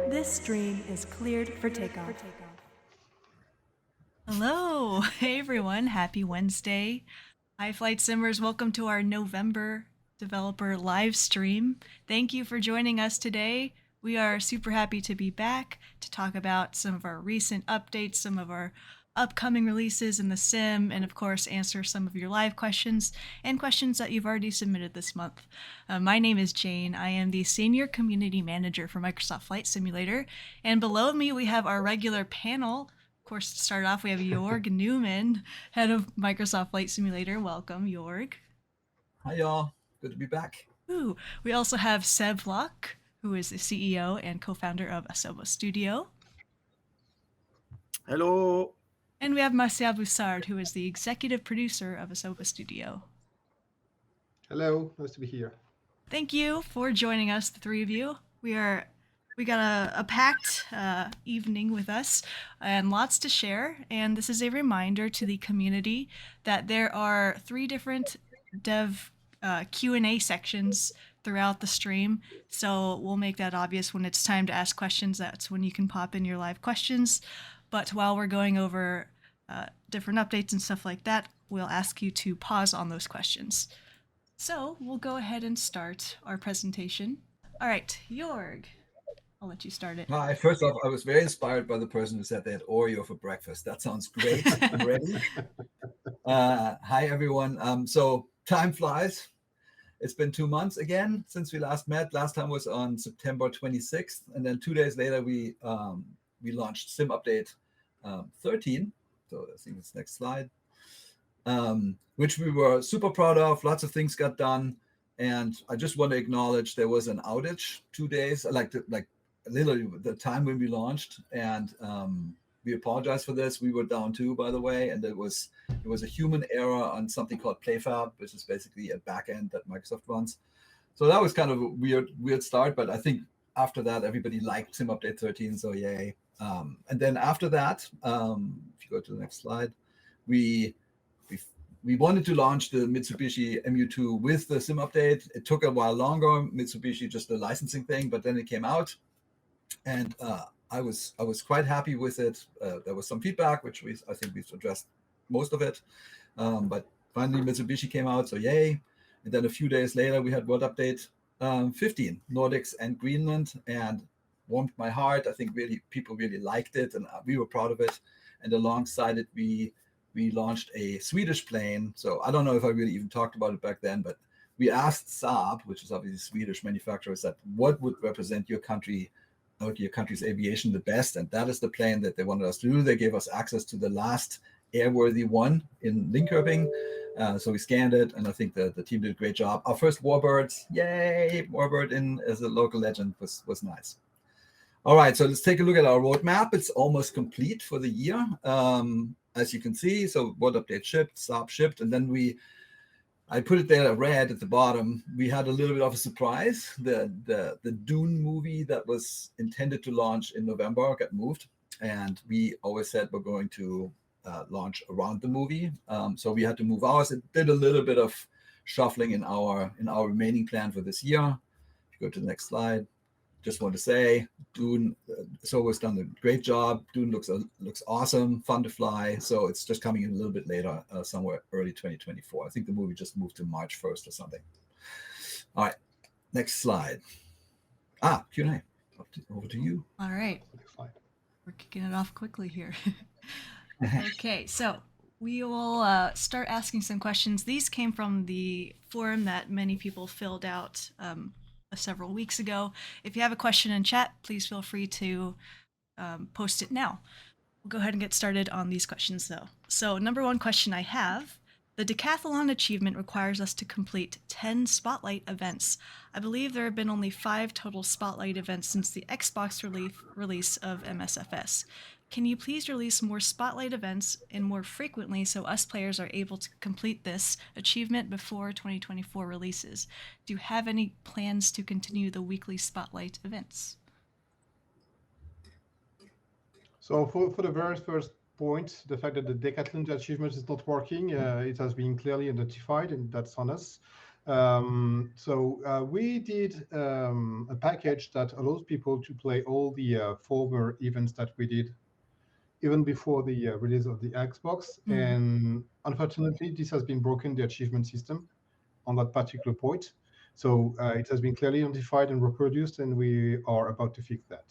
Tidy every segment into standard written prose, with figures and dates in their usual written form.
This stream is cleared for takeoff. Hello, hey everyone, happy Wednesday. Hi Flight Simmers, welcome to our November developer live stream. Thank you for joining us today. We are super happy to be back to talk about some of our recent updates, some of our upcoming releases in the sim, and of course answer some of your live questions and questions that you've already submitted this month. My name is Jayne. I am the Senior Community Manager for Microsoft Flight Simulator, and below me we have our regular panel. Of course, to start off, we have Jorg Neumann, head of Microsoft Flight Simulator. Welcome, Jorg. Hi, y'all. Good to be back. Ooh. We also have Seb Wloch, who is the CEO and co-founder of Asobo Studio. Hello. And we have Martial Bossard, who is the executive producer of Asobo Studio. Hello, nice to be here. Thank you for joining us, the three of you. We got a packed evening with us and lots to share. And this is a reminder to the community that there are 3 different dev Q&A sections throughout the stream. So we'll make that obvious when it's time to ask questions. That's when you can pop in your live questions. But while we're going over different updates and stuff like that, we'll ask you to pause on those questions. So we'll go ahead and start our presentation. All right, Jorg, I'll let you start it. Hi, first off, I was very inspired by the person who said they had Oreo for breakfast. That sounds great. I'm ready. Hi, everyone. So time flies. It's been 2 months again since we last met. Last time was on September 26th. And then 2 days later, we launched Sim Update 13. So I think it's next slide, which we were super proud of. Lots of things got done. And I just want to acknowledge there was an outage 2 days, like literally the time when we launched. And we apologize for this. We were down too, by the way. And it was a human error on something called PlayFab, which is basically a backend that Microsoft runs. So that was kind of a weird start. But I think after that, everybody liked Sim Update 13. So yay. And then after that, if you go to the next slide, we wanted to launch the Mitsubishi MU2 with the Sim Update. It took a while longer, Mitsubishi, just the licensing thing, but then it came out, and I was quite happy with it. There was some feedback, which I think we've addressed most of it, but finally Mitsubishi came out, so yay. And then a few days later, we had World Update 15, Nordics and Greenland, and warmed my heart. I think people really liked it, and we were proud of it. And alongside it, we launched a Swedish plane. So I don't know if I really even talked about it back then, but we asked Saab, which is obviously Swedish manufacturers, that what would represent your country or your country's aviation the best, and that is the plane that they wanted us to do. They gave us access to the last airworthy one in Linköping. So we scanned it, and I think the team did a great job. Our first Warbirds, yay! Warbird in as a local legend was nice. All right, so let's take a look at our roadmap. It's almost complete for the year. As you can see, so World Update shipped, Saab shipped, and then I put it there red at the bottom. We had a little bit of a surprise. The Dune movie that was intended to launch in November got moved, and we always said we're going to launch around the movie. So we had to move ours. It did a little bit of shuffling in our remaining plan for this year. If you go to the next slide. Just want to say, Dune, Asobo's done a great job. Dune looks awesome, fun to fly. So it's just coming in a little bit later, somewhere early 2024. I think the movie just moved to March 1st or something. All right, next slide. Q&A. Over to you. All right. We're kicking it off quickly here. Okay, so we will start asking some questions. These came from the forum that many people filled out several weeks ago. If you have a question in chat, please feel free to post it now. We'll go ahead and get started on these questions though. So number 1 question I have, the decathlon achievement requires us to complete 10 spotlight events. I believe there have been only 5 total spotlight events since the Xbox release of MSFS. Can you please release more spotlight events and more frequently so us players are able to complete this achievement before 2024 releases? Do you have any plans to continue the weekly spotlight events? So for the very first point, the fact that the Decathlon achievement is not working, it has been clearly identified, and that's on us. So we did a package that allows people to play all the former events that we did even before the release of the Xbox. And unfortunately, this has been broken, the achievement system on that particular point. So it has been clearly identified and reproduced, and we are about to fix that.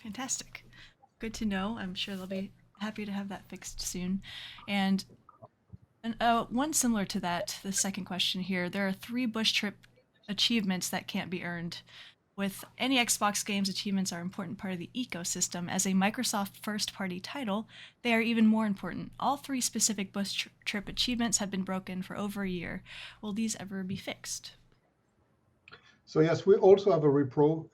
Fantastic. Good to know. I'm sure they'll be happy to have that fixed soon. And one similar to that, the second question here, there are 3 bush trip achievements that can't be earned. With any Xbox games, achievements are an important part of the ecosystem. As a Microsoft first-party title, they are even more important. All 3 specific bush trip achievements have been broken for over a year. Will these ever be fixed? So yes, we also have a repro.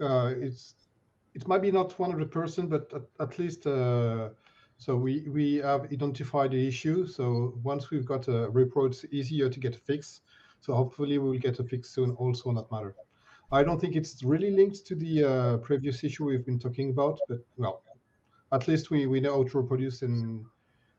It might be not 100%, but at least so we have identified the issue. So once we've got a repro, it's easier to get a fix. So hopefully we will get a fix soon also on that matter. I don't think it's really linked to the previous issue we've been talking about, but well, at least we know how to reproduce, and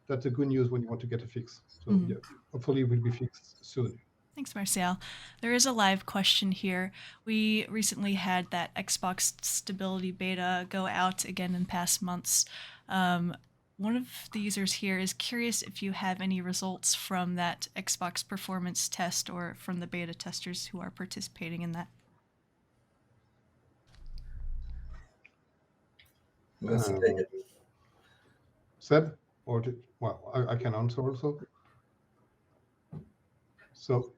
that's a good news when you want to get a fix. So yeah, hopefully it will be fixed soon. Thanks, Martial. There is a live question here. We recently had that Xbox stability beta go out again in past months. One of the users here is curious if you have any results from that Xbox performance test or from the beta testers who are participating in that. Let's take it. Seb, or well, I can answer also. So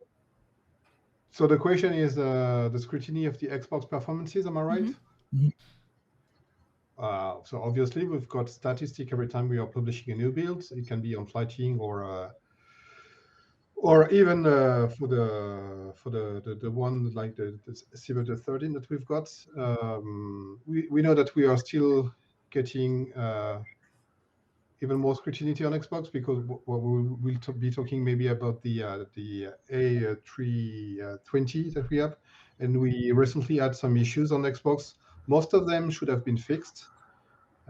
the question is the scrutiny of the Xbox performances. Am I right? So obviously we've got statistic every time we are publishing a new build. It can be on Flighting or even for the one like the Simulator 13 that we've got. We know that we are still getting even more scrutiny on Xbox, because we'll be talking maybe about the A320 that we have, and we recently had some issues on Xbox. Most of them should have been fixed.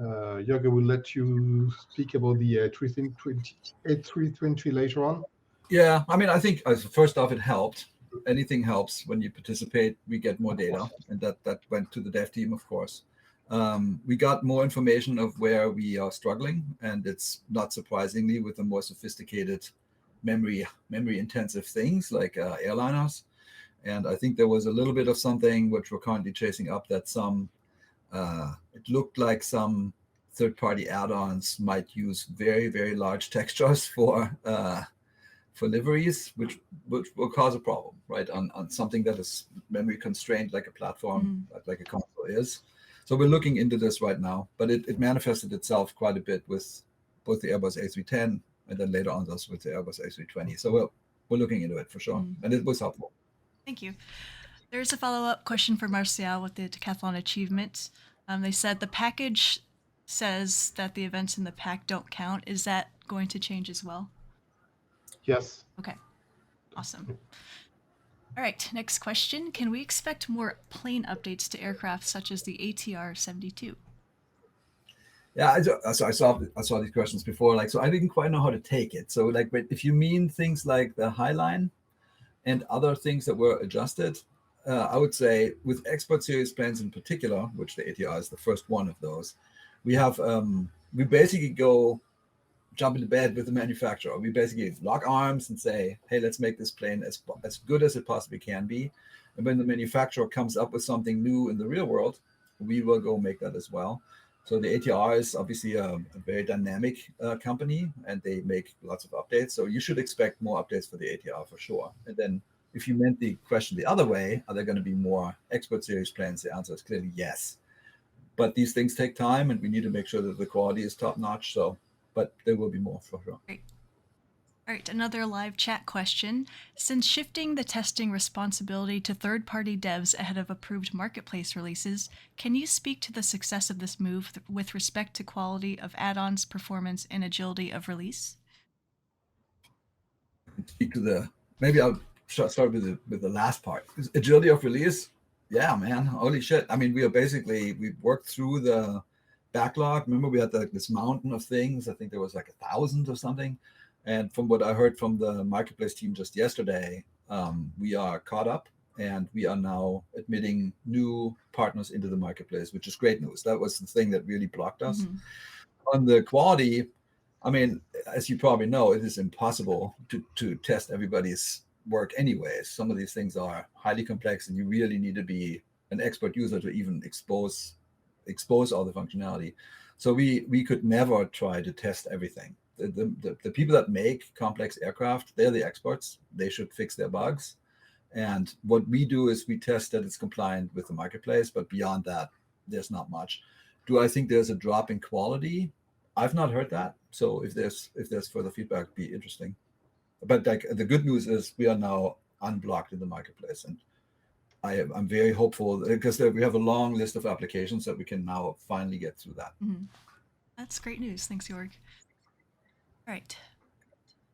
Jorg, will let you speak about the A320 later on. Yeah, I mean, I think first off, it helped. Anything helps when you participate. We get more data, and that went to the dev team, of course. We got more information of where we are struggling, and it's not surprisingly with the more sophisticated memory intensive things like airliners. And I think there was a little bit of something which we're currently chasing up, that it looked like some third-party add-ons might use very, very large textures for liveries, which will cause a problem, right, on something that is memory constrained like a platform, like a console is. So we're looking into this right now, but it manifested itself quite a bit with both the Airbus A310 and then later on those with the Airbus A320. So we're looking into it for sure, and it was helpful. Thank you. There's a follow-up question for Martial with the Decathlon achievements. They said the package says that the events in the pack don't count. Is that going to change as well? Yes. Okay. Awesome. All right, next question. Can we expect more plane updates to aircraft such as the ATR-72? Yeah, I saw these questions before. So I didn't quite know how to take it. So but if you mean things like the Highline and other things that were adjusted, I would say with Export Series planes in particular, which the ATR is the first one of those, we have we basically go jump into bed with the manufacturer. We basically lock arms and say, hey, let's make this plane as good as it possibly can be. And when the manufacturer comes up with something new in the real world, we will go make that as well. So the ATR is obviously a very dynamic company, and they make lots of updates. So you should expect more updates for the ATR for sure. And then if you meant the question the other way, are there going to be more Export Series planes? The answer is clearly yes. But these things take time, and we need to make sure that the quality is top notch. But there will be more for sure. Great. All right, another live chat question. Since shifting the testing responsibility to third-party devs ahead of approved marketplace releases, can you speak to the success of this move with respect to quality of add-ons, performance, and agility of release? Speak to maybe I'll start with the last part. Agility of release. Yeah, man, holy shit. I mean, we've worked through the backlog. Remember, we had this mountain of things. I think there was like 1,000 or something. And from what I heard from the marketplace team just yesterday, we are caught up, and we are now admitting new partners into the marketplace, which is great news. That was the thing that really blocked us. On the quality, I mean, as you probably know, it is impossible to test everybody's work anyways. Some of these things are highly complex, and you really need to be an expert user to even expose all the functionality. So we could never try to test everything. The people that make complex aircraft, they're the experts. They should fix their bugs. And what we do is we test that it's compliant with the marketplace, but beyond that, there's not much. Do I think there's a drop in quality? I've not heard that. So if there's further feedback, it'd be interesting. But like, the good news is we are now unblocked in the marketplace, and I'm very hopeful because we have a long list of applications that we can now finally get through that. That's great news. Thanks, Jorg. All right.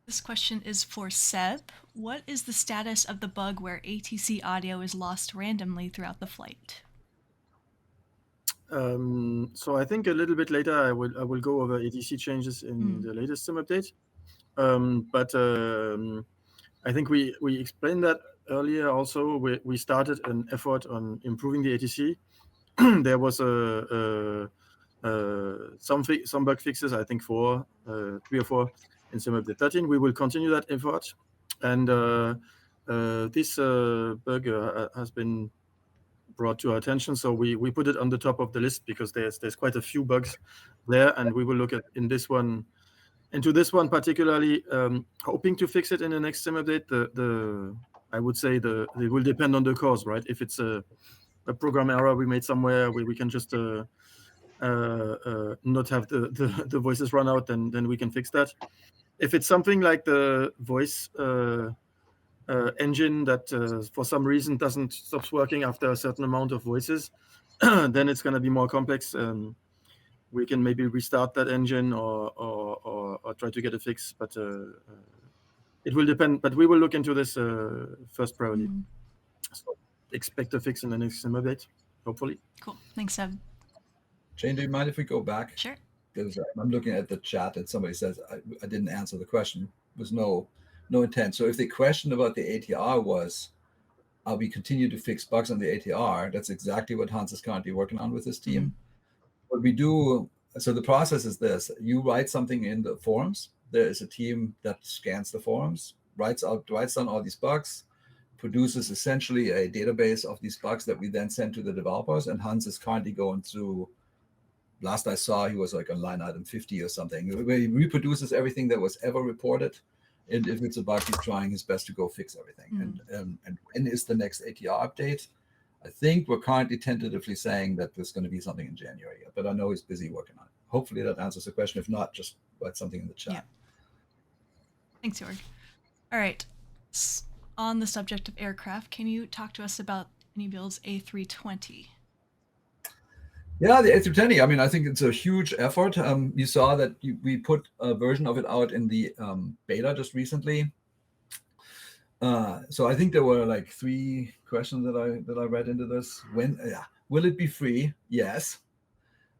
This question is for Seb. What is the status of the bug where ATC audio is lost randomly throughout the flight? So I think a little bit later I will go over ATC changes in the latest sim update. But I think we explained that earlier also. We started an effort on improving the ATC. There was some bug fixes, I think 3 or 4 in sim update 13. We will continue that effort, and this bug has been brought to our attention, so we put it on the top of the list because there's quite a few bugs there, and we will look at into this one particularly, hoping to fix it in the next sim update. I would say it will depend on the cause, right? If it's a program error we made somewhere, we can just not have the voices run out, then we can fix that. If it's something like the voice engine that for some reason stops working after a certain amount of voices, then it's going to be more complex. We can maybe restart that engine or try to get a fix, but it will depend. But we will look into this first priority. So expect a fix in the next sim update, hopefully. Cool. Thanks, Seb. Jayne, do you mind if we go back? Sure. Because I'm looking at the chat and somebody says I didn't answer the question. There was no intent. So if the question about the ATR was, we continue to fix bugs on the ATR, that's exactly what Hans is currently working on with his team. What we do, so the process is this: you write something in the forums. There is a team that scans the forums, writes down all these bugs, produces essentially a database of these bugs that we then send to the developers. And Hans is currently going through, last I saw, he was like on line item 50 or something, where he reproduces everything that was ever reported. And if it's a bug, he's trying his best to go fix everything. And when is the next ATR update? I think we're currently tentatively saying that there's going to be something in January, but I know he's busy working on it. Hopefully that answers the question. If not, just write something in the chat. Yeah. Thanks, Jorg. All right. On the subject of aircraft, can you talk to us about AnyBuild's A320? Yeah, the A320. I mean, I think it's a huge effort. You saw that we put a version of it out in the beta just recently. So I think there were like 3 questions that I read into this. When will it be free? Yes.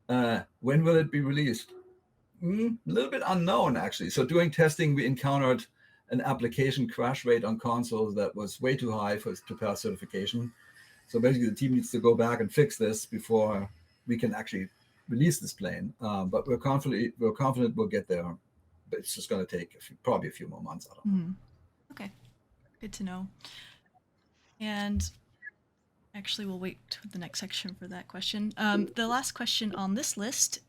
When will it be released? A little bit unknown, actually. So doing testing, we encountered an application crash rate on consoles that was way too high to pass certification. So basically, the team needs to go back and fix this before we can actually release this plane. But we're confident we'll get there. But it's just going to take probably a few more months. I don't know. Okay. Good to know. And actually, we'll wait to the next section for that question. The last question on this list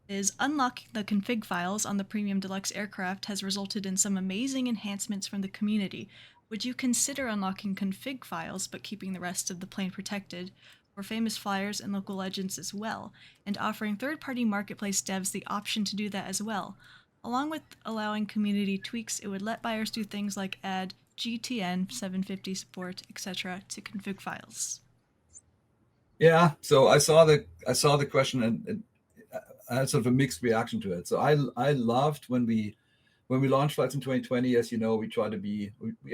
is: unlocking the config files on the Premium Deluxe aircraft has resulted in some amazing enhancements from the community. Would you consider unlocking config files but keeping the rest of the plane protected for famous flyers and local legends as well, and offering third-party marketplace devs the option to do that as well? Along with allowing community tweaks, it would let buyers do things like add GTN 750 support, etc. to config files. Yeah, so I saw the question and I had sort of a mixed reaction to it. So I loved when we launched Flights in 2020. As you know, we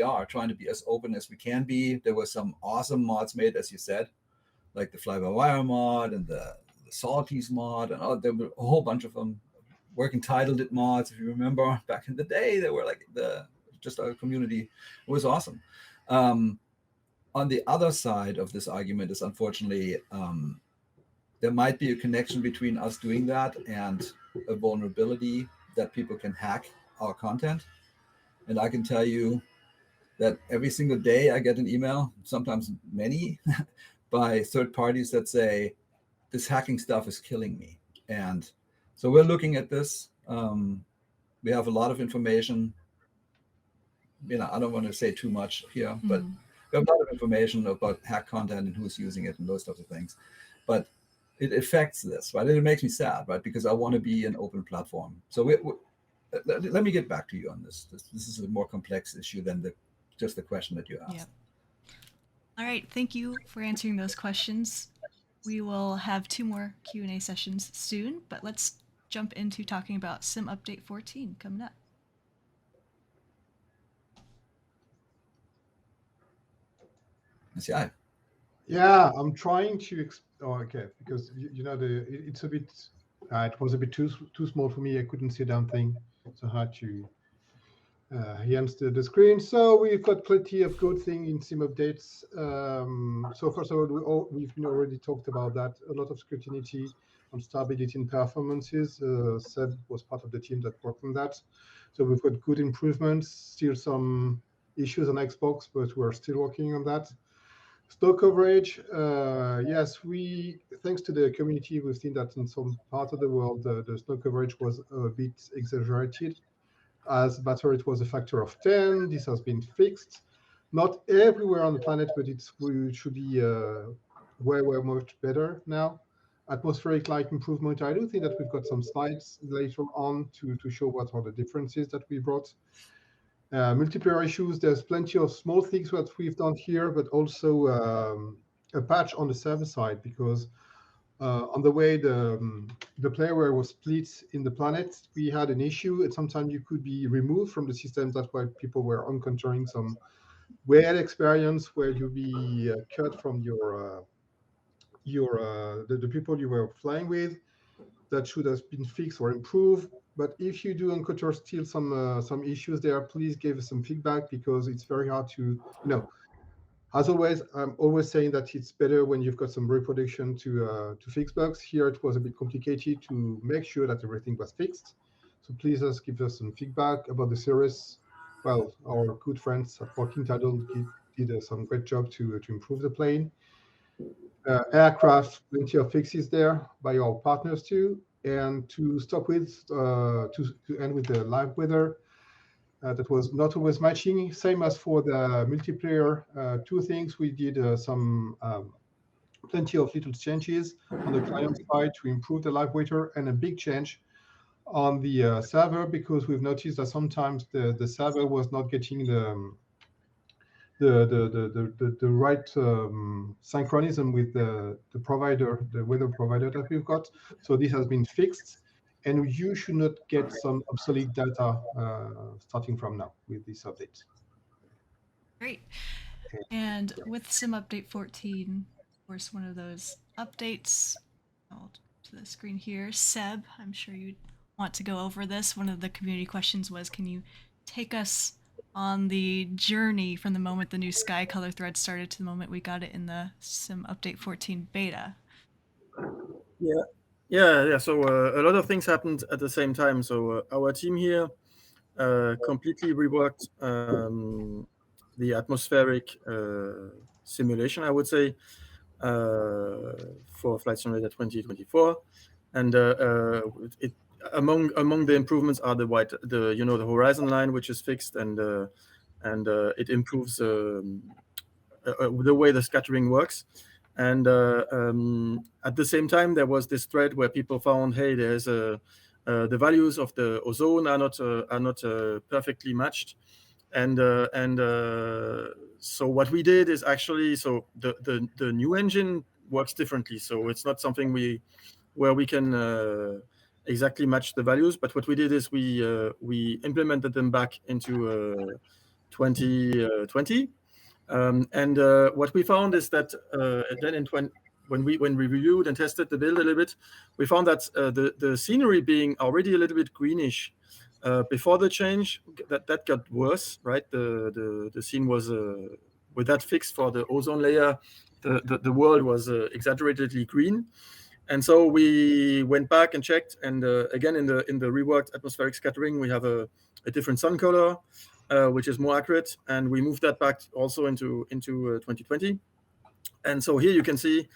are trying to be as open as we can be. There were some awesome mods made, as you said, like the fly-by-wire mod and the Salties mod, and there were a whole bunch of them. Working title did mods, if you remember back in the day, they were like just our community. It was awesome. On the other side of this argument is, unfortunately, there might be a connection between us doing that and a vulnerability that people can hack our content. And I can tell you that every single day I get an email, sometimes many, by third parties that say, this hacking stuff is killing me. And so we're looking at this. We have a lot of information. I don't want to say too much here, but we have a lot of information about hack content and who's using it and those types of things. But it affects this, right? And it makes me sad, right? Because I want to be an open platform. So let me get back to you on this. This is a more complex issue than just the question that you asked. Yep. All right. Thank you for answering those questions. We will have 2 more Q&A sessions soon, but let's jump into talking about Sim Update 14 coming up. Yeah, I'm trying to. Okay, because it's a bit. It was a bit too small for me. I couldn't see a damn thing, so I had to enhance the screen. So we've got plenty of good things in Sim updates. So first of all, we've already talked about that. A lot of scrutiny on stability and performances. Seb was part of the team that worked on that. So we've got good improvements. Still some issues on Xbox, but we're still working on that. Snow coverage, yes, thanks to the community, we've seen that in some part of the world, the snow coverage was a bit exaggerated. As better, it was a factor of 10. This has been fixed. Not everywhere on the planet, but it should be way much better now. Atmospheric light improvement, I do think that we've got some slides later on to show what are the differences that we brought. Multiplayer issues, there's plenty of small things that we've done here, but also a patch on the server side, because on the way the player was split in the planet, we had an issue, and sometimes you could be removed from the system. That's why people were encountering some weird experience where you'd be cut from the people you were flying with. That should have been fixed or improved. But if you do encounter still some issues there, please give us some feedback, because it's very hard to, as always, I'm always saying that it's better when you've got some reproduction to fix bugs. Here it was a bit complicated to make sure that everything was fixed. So please just give us some feedback about the series. Well, our good friends at Working Title did some great job to improve the plane. Aircraft, plenty of fixes there by our partners too. And to stop with, to end with the live weather, that was not always matching. Same as for the multiplayer. 2 things, we did plenty of little changes on the client side to improve the live weather, and a big change on the server, because we've noticed that sometimes the server was not getting the right synchronism with the provider, the weather provider that we've got. So this has been fixed, and you should not get some obsolete data starting from now with this update. Great. And with Sim Update 14, of course, one of those updates, I'll to the screen here. Seb, I'm sure you'd want to go over this. One of the community questions was, can you take us on the journey from the moment the new sky color thread started to the moment we got it in the Sim Update 14 beta? Yeah. So a lot of things happened at the same time. So our team here completely reworked the atmospheric simulation, I would say, for Flight Simulator 2024, and among the improvements are the horizon line, which is fixed, and it improves the way the scattering works. And at the same time, there was this thread where people found, hey, there's the values of the ozone are not perfectly matched, and so what we did is actually, so the new engine works differently. So it's not something where we can exactly match the values, but what we did is we implemented them back into 2020. And what we found is that then in when we reviewed and tested the build a little bit, we found that the scenery being already a little bit greenish before the change, that got worse, right? The scene was with that fix for the ozone layer, the world was exaggeratedly green. And so we went back and checked, and again in the reworked atmospheric scattering, we have a different sun color, which is more accurate, and we moved that back also into 2020. And so here you can see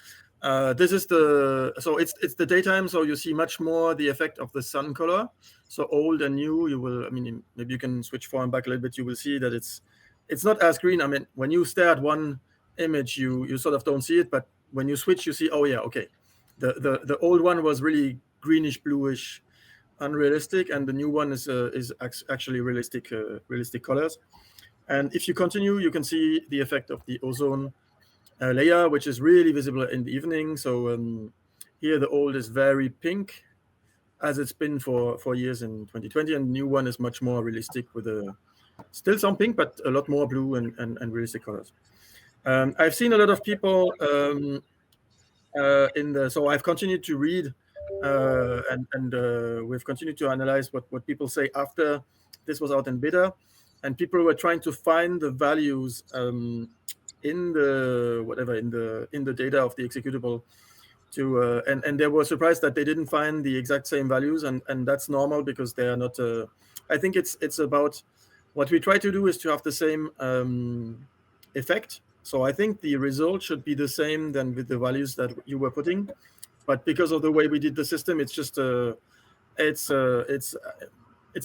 this is it's the daytime, so you see much more the effect of the sun color. So old and new, you will, I mean, maybe you can switch forward back a little bit. You will see that it's not as green. I mean, when you stare at one image, you sort of don't see it, but when you switch, you see, oh yeah, okay. The old one was really greenish, bluish, unrealistic, and the new one is actually realistic colors. And if you continue, you can see the effect of the ozone layer, which is really visible in the evening. So here the old is very pink, as it's been for years in 2020, and the new one is much more realistic with still some pink, but a lot more blue and realistic colors. I've seen a lot of people so I've continued to read and we've continued to analyze what people say after this was out in beta, and people were trying to find the values in the data of the executable to and they were surprised that they didn't find the exact same values, and that's normal because they are not I think it's about what we try to do is to have the same effect. So I think the result should be the same than with the values that you were putting, but because of the way we did the system, it's just it's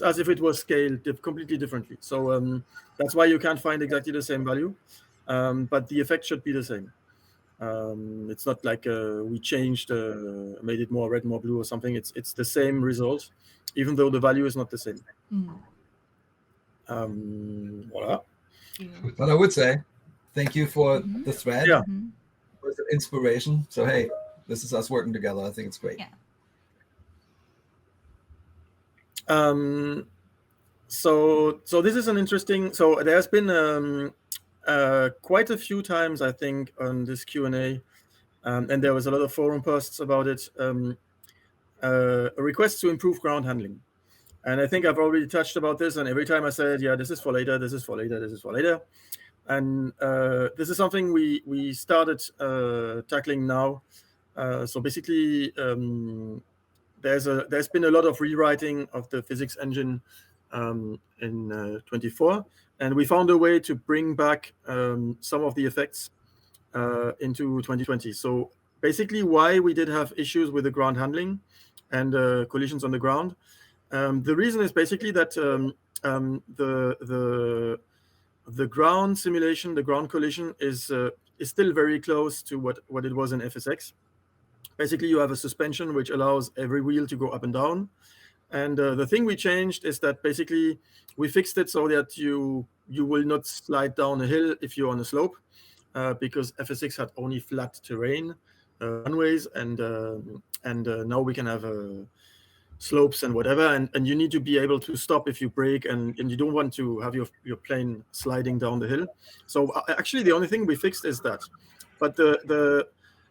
as if it was scaled completely differently. So that's why you can't find exactly the same value, but the effect should be the same. It's not like we changed, made it more red, more blue or something. It's the same result, even though the value is not the same. Voilà. But I would say thank you for the thread. Yeah. It was an inspiration. So hey, this is us working together. I think it's great. Yeah. So this is an interesting. So there's been quite a few times, I think, on this Q&A, and there was a lot of forum posts about it. A request to improve ground handling, and I think I've already touched about this. And every time I said, yeah, this is for later, this is for later, this is for later, and this is something we started tackling now. So basically, there's been a lot of rewriting of the physics engine in 24, and we found a way to bring back some of the effects into 2020. So basically, why we did have issues with the ground handling and collisions on the ground. The reason is basically that the ground simulation, the ground collision is still very close to what it was in FSX. Basically, you have a suspension which allows every wheel to go up and down. And the thing we changed is that basically we fixed it so that you will not slide down a hill if you're on a slope, because FSX had only flat terrain, runways, and now we can have slopes and whatever, and you need to be able to stop if you brake, and you don't want to have your plane sliding down the hill. So actually the only thing we fixed is that. But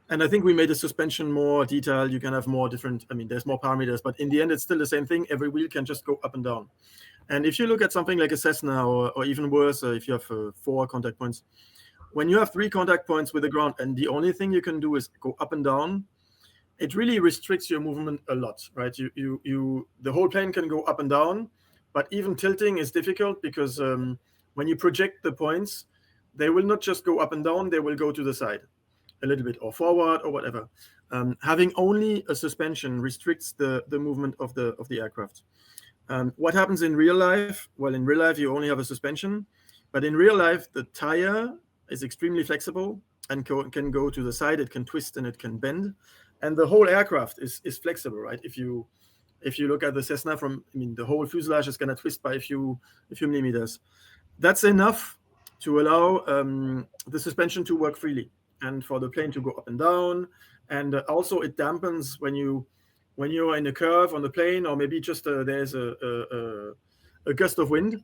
and I think we made the suspension more detailed. You can have more different, I mean, there's more parameters, but in the end, it's still the same thing. Every wheel can just go up and down. And if you look at something like a Cessna, or even worse, if you have 4 contact points, when you have 3 contact points with the ground, and the only thing you can do is go up and down, it really restricts your movement a lot, right? The whole plane can go up and down, but even tilting is difficult because when you project the points, they will not just go up and down, they will go to the side a little bit or forward or whatever. Having only a suspension restricts the movement of the aircraft. What happens in real life? Well, in real life, you only have a suspension, but in real life, the tire is extremely flexible and can go to the side, it can twist and it can bend. And the whole aircraft is flexible, right? If you look at the Cessna the whole fuselage is gonna twist by a few millimeters. That's enough to allow the suspension to work freely and for the plane to go up and down. And also it dampens when you're in a curve on the plane, or maybe just there's a gust of wind.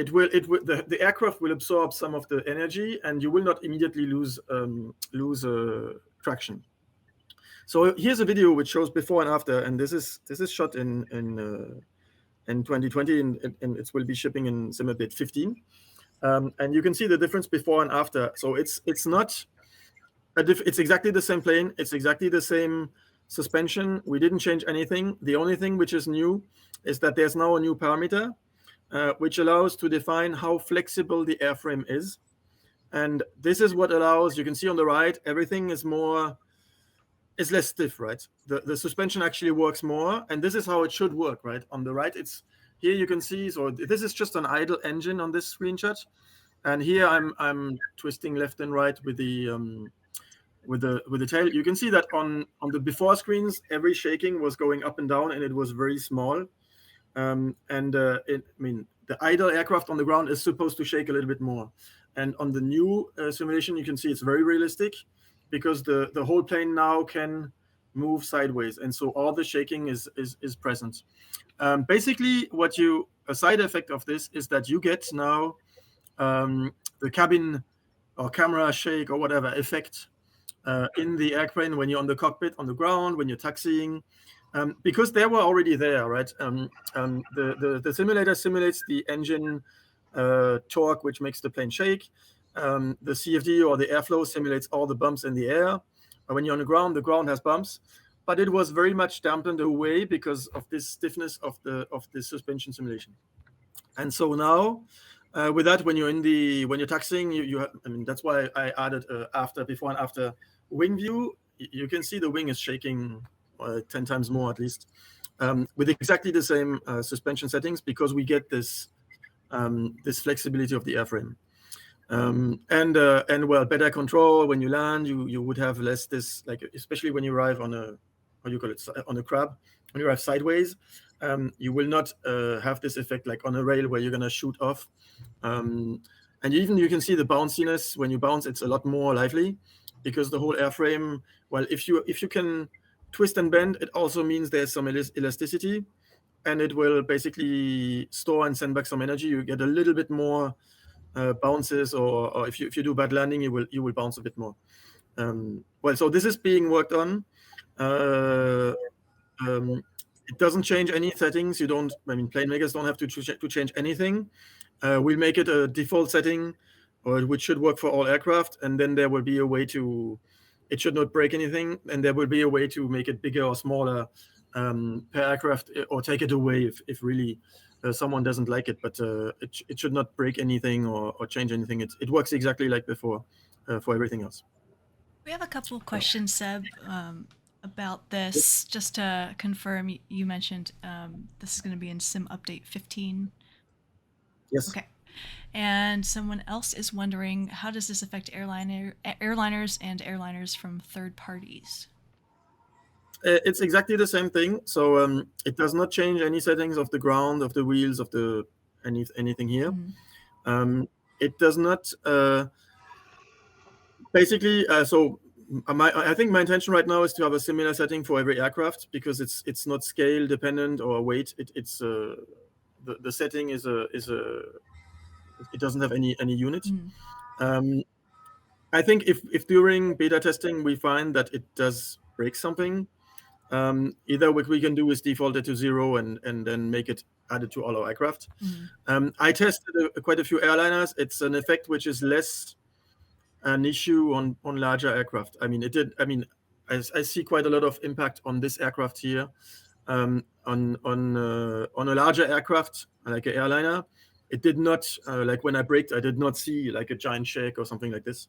the aircraft will absorb some of the energy, and you will not immediately lose traction. So here's a video which shows before and after, and this is shot in 2020, and it will be shipping in SimUpdate 15. And you can see the difference before and after. So it's not it's exactly the same plane. It's exactly the same suspension. We didn't change anything. The only thing which is new is that there's now a new parameter which allows to define how flexible the airframe is. And this is what allows, you can see on the right, everything is less stiff, right? The suspension actually works more, and this is how it should work, right? On the right, it's here you can see, so this is just an idle engine on this screenshot. And here I'm twisting left and right with the tail. You can see that on the before screens, every shaking was going up and down, and it was very small. The idle aircraft on the ground is supposed to shake a little bit more. And on the new simulation, you can see it's very realistic, because the whole plane now can move sideways, and so all the shaking is present. Basically, a side effect of this is that you get now the cabin or camera shake or whatever effect in the airplane when you're on the cockpit, on the ground, when you're taxiing, because they were already there, right? The simulator simulates the engine torque, which makes the plane shake. The CFD, or the airflow, simulates all the bumps in the air. When you're on the ground has bumps, but it was very much dampened away because of this stiffness of the suspension simulation. And so now, with that, when you're taxiing, you have, that's why I added before and after wing view. You can see the wing is shaking 10 times more at least, with exactly the same suspension settings, because we get this flexibility of the airframe. And better control when you land. You would have less this, like, especially when you arrive on a, what do you call it, on a crab, when you arrive sideways, you will not have this effect like on a rail where you're gonna shoot off. And even you can see the bounciness. When you bounce, it's a lot more lively, because the whole airframe, well, if you can twist and bend, it also means there's some elasticity, and it will basically store and send back some energy. You get a little bit more bounces, or if you do bad landing, you will bounce a bit more. So this is being worked on. It doesn't change any settings. Plane makers don't have to change anything. We'll make it a default setting, which should work for all aircraft, and then there will be a way it should not break anything, and there will be a way to make it bigger or smaller per aircraft, or take it away if really someone doesn't like it. But it should not break anything or change anything. It works exactly like before for everything else. We have a couple of questions, Seb, about this. Just to confirm, you mentioned this is going to be in SimUpdate 15. Yes. Okay. And someone else is wondering, how does this affect airliners and airliners from third parties? It's exactly the same thing. So it does not change any settings of the ground, of the wheels, of anything here. Mm-hmm. It does not basically. So I think my intention right now is to have a similar setting for every aircraft, because it's not scale dependent or weight. It's the setting is it doesn't have any unit. Mm. I think if during beta testing we find that it does break something, either what we can do is default it to 0 and then make it added to all our aircraft. Mm. I tested quite a few airliners. It's an effect which is less an issue on larger aircraft. I see quite a lot of impact on this aircraft here. On a larger aircraft, like an airliner, it did not, like when I braked, I did not see like a giant shake or something like this.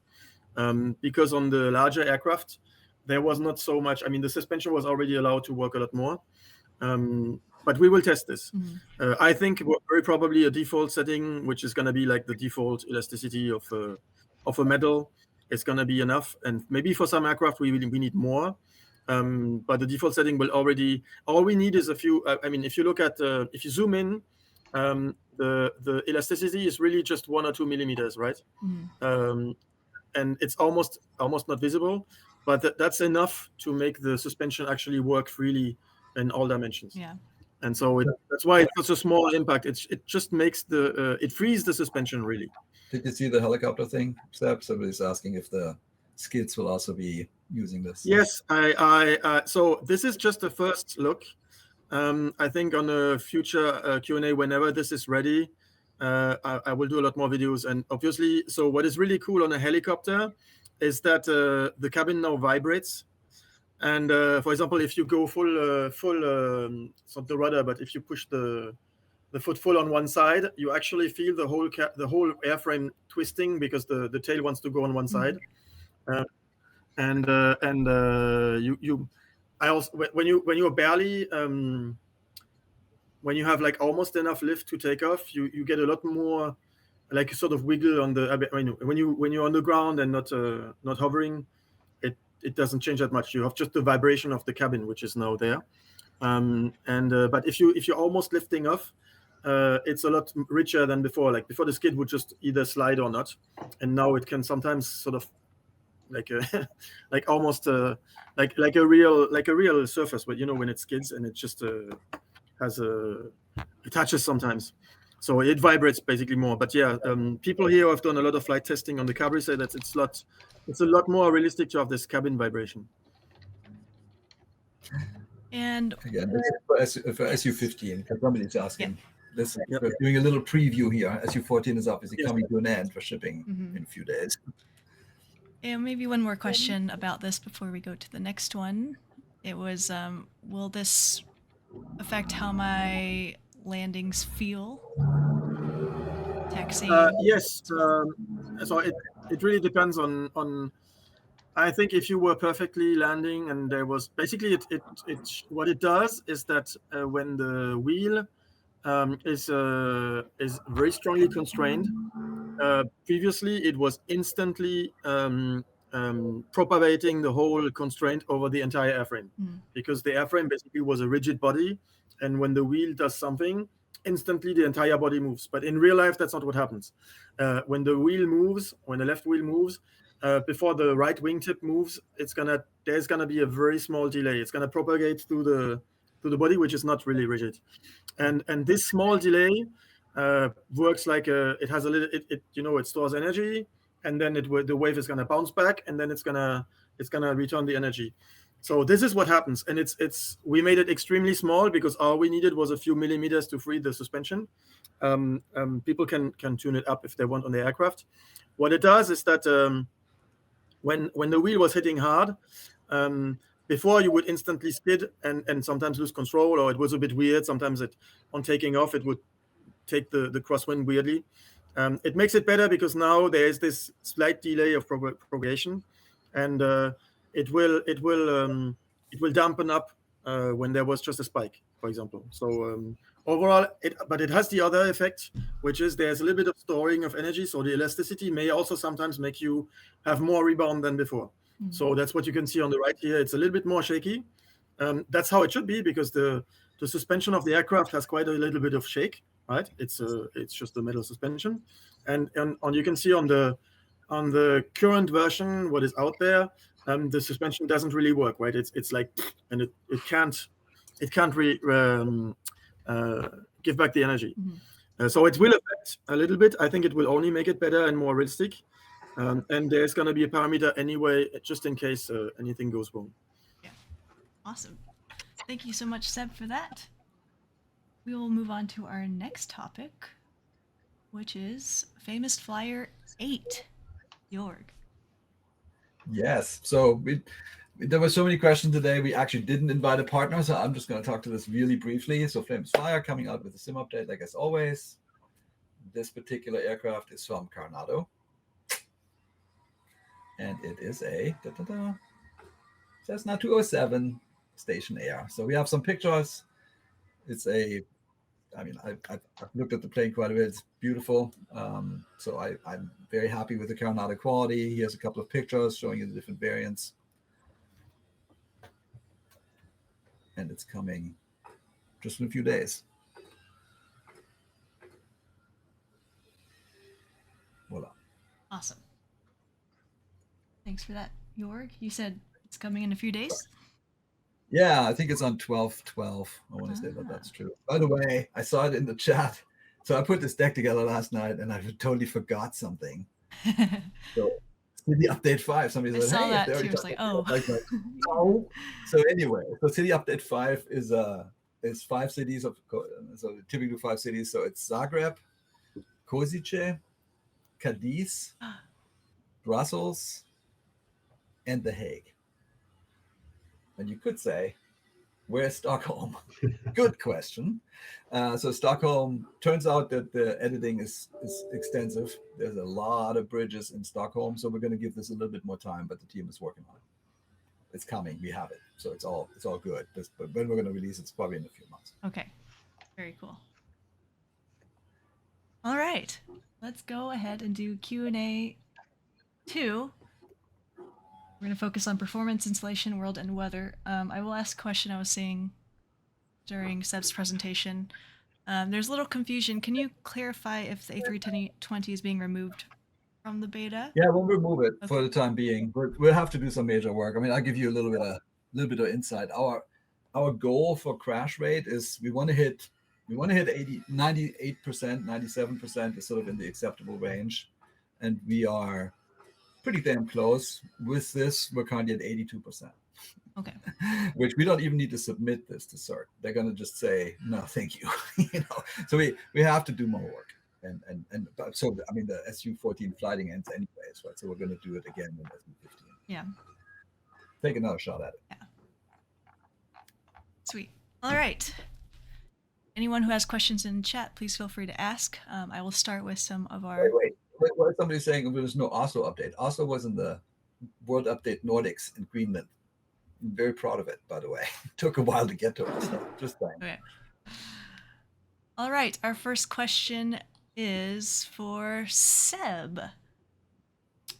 Because on the larger aircraft, there was not so much. The suspension was already allowed to work a lot more. But we will test this. Mm-hmm. I think very probably a default setting, which is going to be like the default elasticity of a metal, is going to be enough. And maybe for some aircraft, we need more. But the default setting will already, all we need is a few. If you look at, if you zoom in, the elasticity is really just 1 or 2 millimeters, right? Mm. And it's almost not visible, but that's enough to make the suspension actually work freely in all dimensions. Yeah. And so that's why it's such a small impact. It just makes it frees the suspension really. Did you see the helicopter thing, Seb? Somebody's asking if the skids will also be using this. Yes, so this is just a first look. I think on a future Q&A, whenever this is ready, I will do a lot more videos. And obviously, so what is really cool on a helicopter is that the cabin now vibrates. And for example, if you go full, it's not the rudder, but if you push the foot full on one side, you actually feel the whole airframe twisting because the tail wants to go on one side. I also when you're barely when you have like almost enough lift to take off, you get a lot more like sort of wiggle on the when you're on the ground and not hovering, it doesn't change that much. You have just the vibration of the cabin, which is now there. But if you're almost lifting off, it's a lot richer than before. Like before, the skid would just either slide or not, and now it can sometimes sort of like like almost like a real surface, but when it skids and it just it touches sometimes, so it vibrates basically more. But yeah, people here who have done a lot of flight testing on the Cabri say that it's a lot more realistic to have this cabin vibration. And again, this is for SU-15, because somebody's asking. Listen, we're doing a little preview here. SU-14 is obviously coming to an end for shipping in a few days. And maybe one more question about this before we go to the next one. It was, will this affect how my landings feel? Taxiing? Yes. So it really depends on. I think if you were perfectly landing and there was basically what it does is that when the wheel is very strongly constrained, previously it was instantly propagating the whole constraint over the entire airframe, because the airframe basically was a rigid body, and when the wheel does something, instantly the entire body moves. But in real life, that's not what happens. When the wheel moves, when the left wheel moves, before the right wingtip moves, there's gonna be a very small delay. It's gonna propagate through the body, which is not really rigid, and this small delay works like it has a little it stores energy, and then the wave is gonna bounce back, and then it's gonna return the energy. So this is what happens, and we made it extremely small because all we needed was a few millimeters to free the suspension. People can tune it up if they want on the aircraft. What it does is that when the wheel was hitting hard, before you would instantly skid and sometimes lose control, or it was a bit weird. Sometimes on taking off, it would take the crosswind weirdly. It makes it better because now there is this slight delay of propagation, and it will dampen up when there was just a spike, for example. So overall, but it has the other effect, which is there's a little bit of storing of energy. So the elasticity may also sometimes make you have more rebound than before. So that's what you can see on the right here. It's a little bit more shaky. That's how it should be, because the suspension of the aircraft has quite a little bit of shake, right? It's just a metal suspension, and you can see on the current version what is out there, the suspension doesn't really work, right? It's like, and it can't give back the energy. So it will affect a little bit. I think it will only make it better and more realistic. And there's going to be a parameter anyway, just in case anything goes wrong. Yeah. Awesome. Thank you so much, Seb, for that. We will move on to our next topic, which is Famous Flyer 8, Jorg. Yes. So there were so many questions today. We actually didn't invite a partner, so I'm just going to talk to this really briefly. So Famous Flyer coming out with a sim update, like as always. This particular aircraft is from Coronado. And it is a Cessna 207 Station Air. So we have some pictures. It's I've looked at the plane quite a bit. It's beautiful. So I'm very happy with the Coronado quality. Here's a couple of pictures showing you the different variants. And it's coming just in a few days. Voila. Awesome. Thanks for that, Jorg. You said it's coming in a few days? Yeah, I think it's on 12/12. I want to say that that's true. By the way, I saw it in the chat. So I put this deck together last night, and I totally forgot something. So City Update 5. Somebody I said, saw "Hey, if that they already too. It's talked like, about oh. it," like, no. So anyway, so City Update 5 is 5 cities of so typically 5 cities. So it's Zagreb, Košice, Cadiz, Brussels, and The Hague. And you could say, where's Stockholm? Good question. So Stockholm, turns out that the editing is extensive. There's a lot of bridges in Stockholm, so we're going to give this a little bit more time, but the team is working on it. It's coming. We have it, so it's all good. But when we're going to release it's probably in a few months. Okay, very cool. All right, let's go ahead and do Q&A 2. We're going to focus on performance, installation, world, and weather. I will ask a question I was seeing during Seb's presentation. There's a little confusion. Can you clarify if the A320 is being removed from the beta? Yeah, we'll remove it for the time being. We'll have to do some major work. I mean, I'll give you a little bit of insight. Our goal for crash rate is we want to hit 98%, 97% is sort of in the acceptable range, and we are pretty damn close. With this, we're currently at 82%. Okay. Which we don't even need to submit this to CERT. They're going to just say no, thank you. So we have to do more work. And so I mean the SU-14 flighting ends anyways, right? So we're going to do it again in SU-15. Yeah. Take another shot at it. Yeah. Sweet. All right. Anyone who has questions in chat, please feel free to ask. I will start with some of our. Wait. Somebody's saying there's no Oslo update. Oslo was in the World Update Nordics in Greenland. I'm very proud of it, by the way. It took a while to get to it, so just saying. Okay. All right. Our first question is for Seb.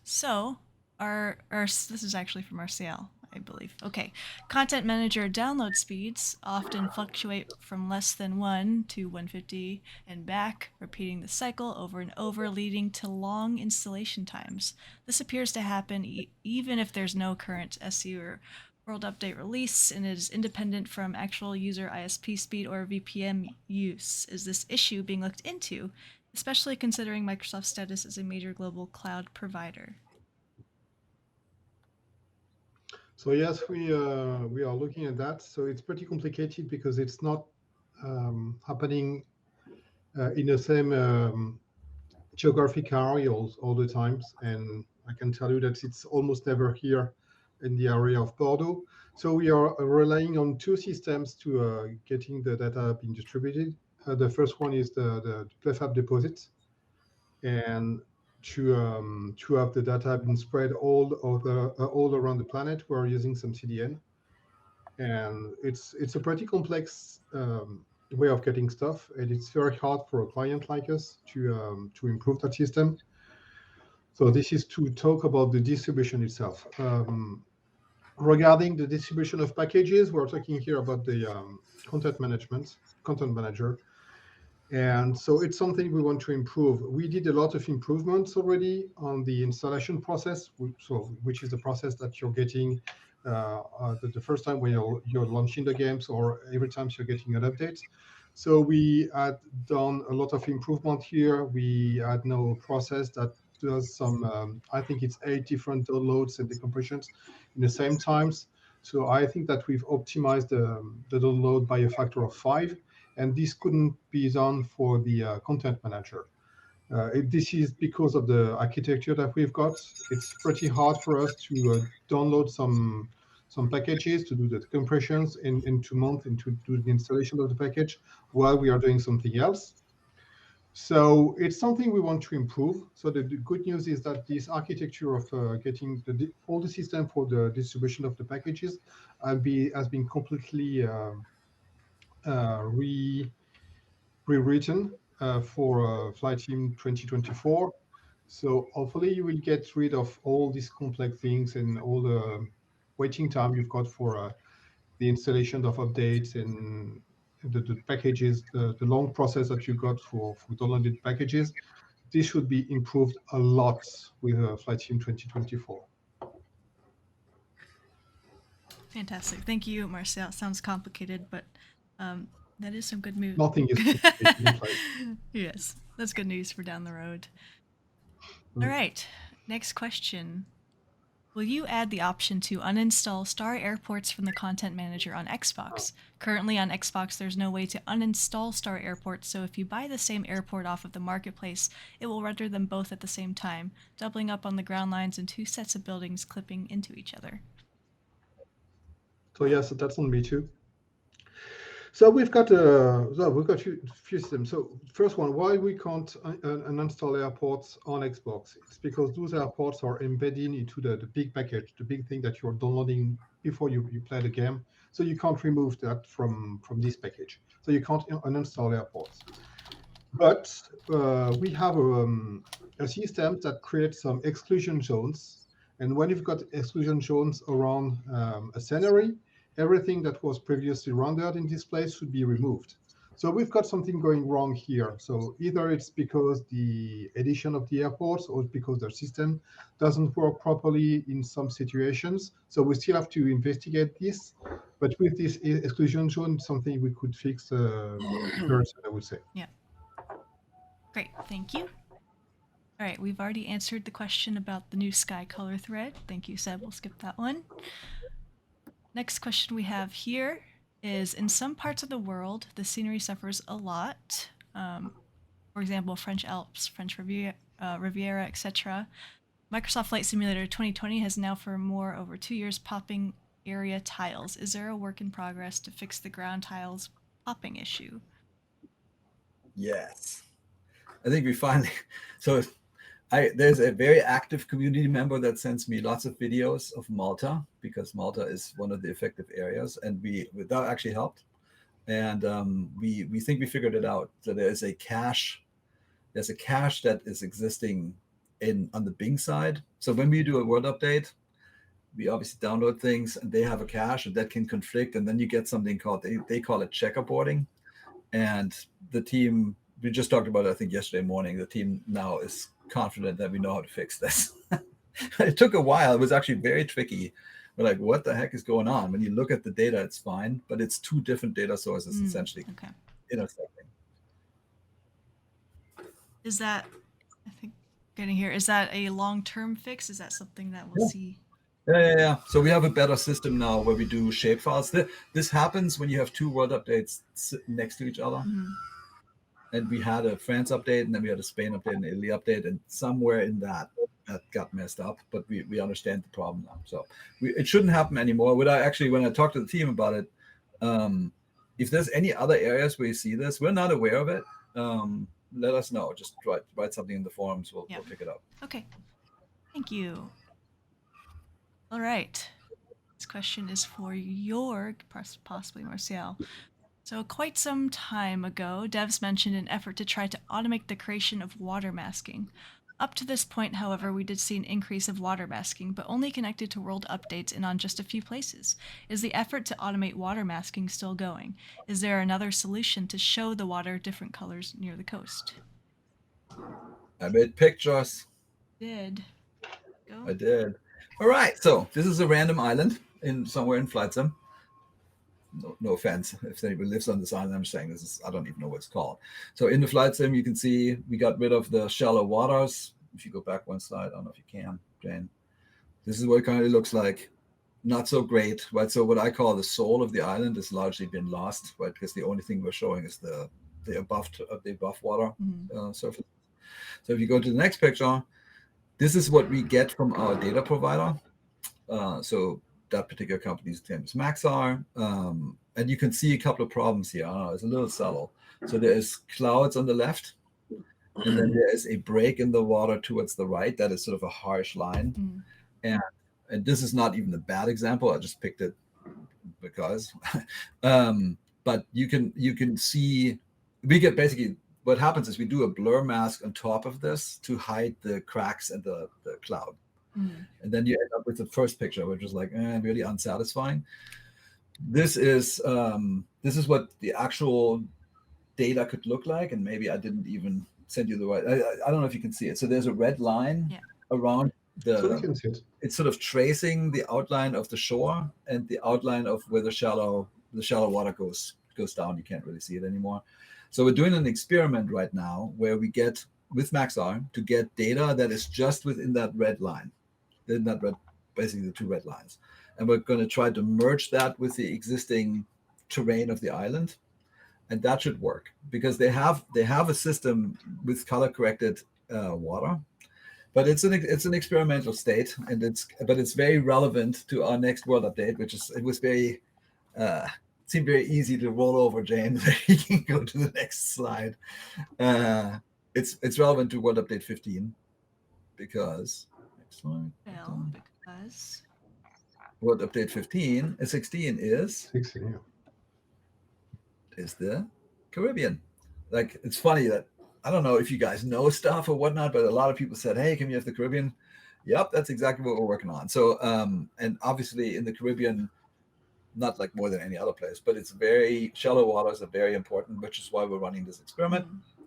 So, this is actually from Martial, I believe. Okay. Content manager download speeds often fluctuate from less than 1 to 150 and back, repeating the cycle over and over, leading to long installation times. This appears to happen even if there's no current SU or World Update release and is independent from actual user ISP speed or VPN use. Is this issue being looked into, especially considering Microsoft's status as a major global cloud provider? So yes, we are looking at that. So it's pretty complicated because it's not happening in the same geographic areas all the times. And I can tell you that it's almost never here in the area of Bordeaux. So we are relying on 2 systems to getting the data being distributed. The first one is the prefab deposit, and to have the data being spread all around the planet. We're using some CDN, and it's a pretty complex way of getting stuff, and it's very hard for a client like us to improve that system. So this is to talk about the distribution itself. Regarding the distribution of packages, we're talking here about the content manager. And so it's something we want to improve. We did a lot of improvements already on the installation process, which is the process that you're getting the first time when you're launching the games, or every time you're getting an update. So we had done a lot of improvement here. We had now a process that does some, I think it's 8 different downloads and decompressions in the same times. So I think that we've optimized the download by a factor of 5. And this couldn't be done for the content manager. This is because of the architecture that we've got. It's pretty hard for us to download some packages, to do the compressions, and to mount and to do the installation of the package while we are doing something else. So it's something we want to improve. So the good news is that this architecture of getting all the system for the distribution of the packages has been completely rewritten for Flight Sim 2024. So hopefully you will get rid of all these complex things and all the waiting time you've got for the installation of updates and the packages, the long process that you got for downloaded packages. This should be improved a lot with Flight Sim 2024. Fantastic. Thank you, Marcel. Sounds complicated, but that is some good news. Nothing is complicated in flight. Yes, that's good news for down the road. All right, next question. Will you add the option to uninstall star airports from the content manager on Xbox? Currently on Xbox, there's no way to uninstall star airports, so if you buy the same airport off of the marketplace, it will render them both at the same time, doubling up on the ground lines and two sets of buildings clipping into each other. So yes, that's on me too. So we've got a few systems. So first one, why we can't uninstall airports on Xbox? It's because those airports are embedding into the big package, the big thing that you're downloading before you play the game. So you can't remove that from this package. So you can't uninstall airports. But we have a system that creates some exclusion zones. And when you've got exclusion zones around a scenery, everything that was previously rendered in this place should be removed. So we've got something going wrong here. So either it's because the edition of the airports or because their system doesn't work properly in some situations. So we still have to investigate this. But with this exclusion zone, something we could fix very soon, I would say. Yeah. Great, thank you. All right, we've already answered the question about the new sky color thread. Thank you, Seb. We'll skip that one. Next question we have here is, in some parts of the world, the scenery suffers a lot. For example, French Alps, French Riviera, etc. Microsoft Flight Simulator 2020 has now for over 2 years popping area tiles. Is there a work in progress to fix the ground tiles popping issue? Yes. I think we finally, so there's a very active community member that sends me lots of videos of Malta, because Malta is one of the affected areas, and that actually helped. And we think we figured it out. So there's a cache that is existing on the Bing side. So when we do a world update, we obviously download things, and they have a cache, and that can conflict, and then you get something called, they call it checkerboarding. And the team, we just talked about it, I think yesterday morning, the team now is confident that we know how to fix this. It took a while. It was actually very tricky. We're like, what the heck is going on? When you look at the data, it's fine, but it's two different data sources essentially intersecting. Is that, I think, getting here, is that a long-term fix? Is that something that we'll see? Yeah. So we have a better system now where we do shapefiles. This happens when you have two world updates next to each other. Mm-hmm. And we had a France update, and then we had a Spain update and Italy update, and somewhere in that got messed up, but we understand the problem now. So it shouldn't happen anymore. When I talked to the team about it, if there's any other areas where you see this, we're not aware of it, let us know. Just write something in the forums. We'll pick it up. Okay. Thank you. All right. This question is for Jorg, possibly Martial. So quite some time ago, devs mentioned an effort to try to automate the creation of water masking. Up to this point, however, we did see an increase of water masking, but only connected to world updates and on just a few places. Is the effort to automate water masking still going? Is there another solution to show the water different colors near the coast? I made pictures. Did. Go. I did. All right, so this is a random island somewhere in Flight Sim. No offense if anybody lives on this island. I'm saying I don't even know what it's called. So in the Flight Sim, you can see we got rid of the shallow waters. If you go back one slide, I don't know if you can, Jayne. This is what it kind of looks like. Not so great, right? So what I call the soul of the island has largely been lost, right? Because the only thing we're showing is the above water surface. So if you go to the next picture, this is what we get from our data provider. So that particular company's name is Maxar. And you can see a couple of problems here. It's a little subtle. So there is clouds on the left, and then there is a break in the water towards the right. That is sort of a harsh line. And this is not even a bad example. I just picked it because. But you can see, we get basically, what happens is we do a blur mask on top of this to hide the cracks and the cloud. And then you end up with the first picture, which is like really unsatisfying. This is what the actual data could look like, and maybe I didn't even send you the right. I don't know if you can see it. So there's a red line around So we can see it. It's sort of tracing the outline of the shore and the outline of where the shallow water goes down. You can't really see it anymore. So we're doing an experiment right now where we get with Maxar to get data that is just within that red line, basically the two red lines. And we're going to try to merge that with the existing terrain of the island. And that should work because they have a system with color corrected water, but it's an experimental state, and it's very relevant to our next world update, which is seemed very easy to roll over, Jayne. You can go to the next slide. It's relevant to World Update 15 because next slide. Because World Update 16 is 16, yeah. Is the Caribbean. Like, it's funny that I don't know if you guys know stuff or whatnot, but a lot of people said, "Hey, can you have the Caribbean?" Yep, that's exactly what we're working on. So, and obviously in the Caribbean, not like more than any other place, but it's very shallow waters are very important, which is why we're running this experiment.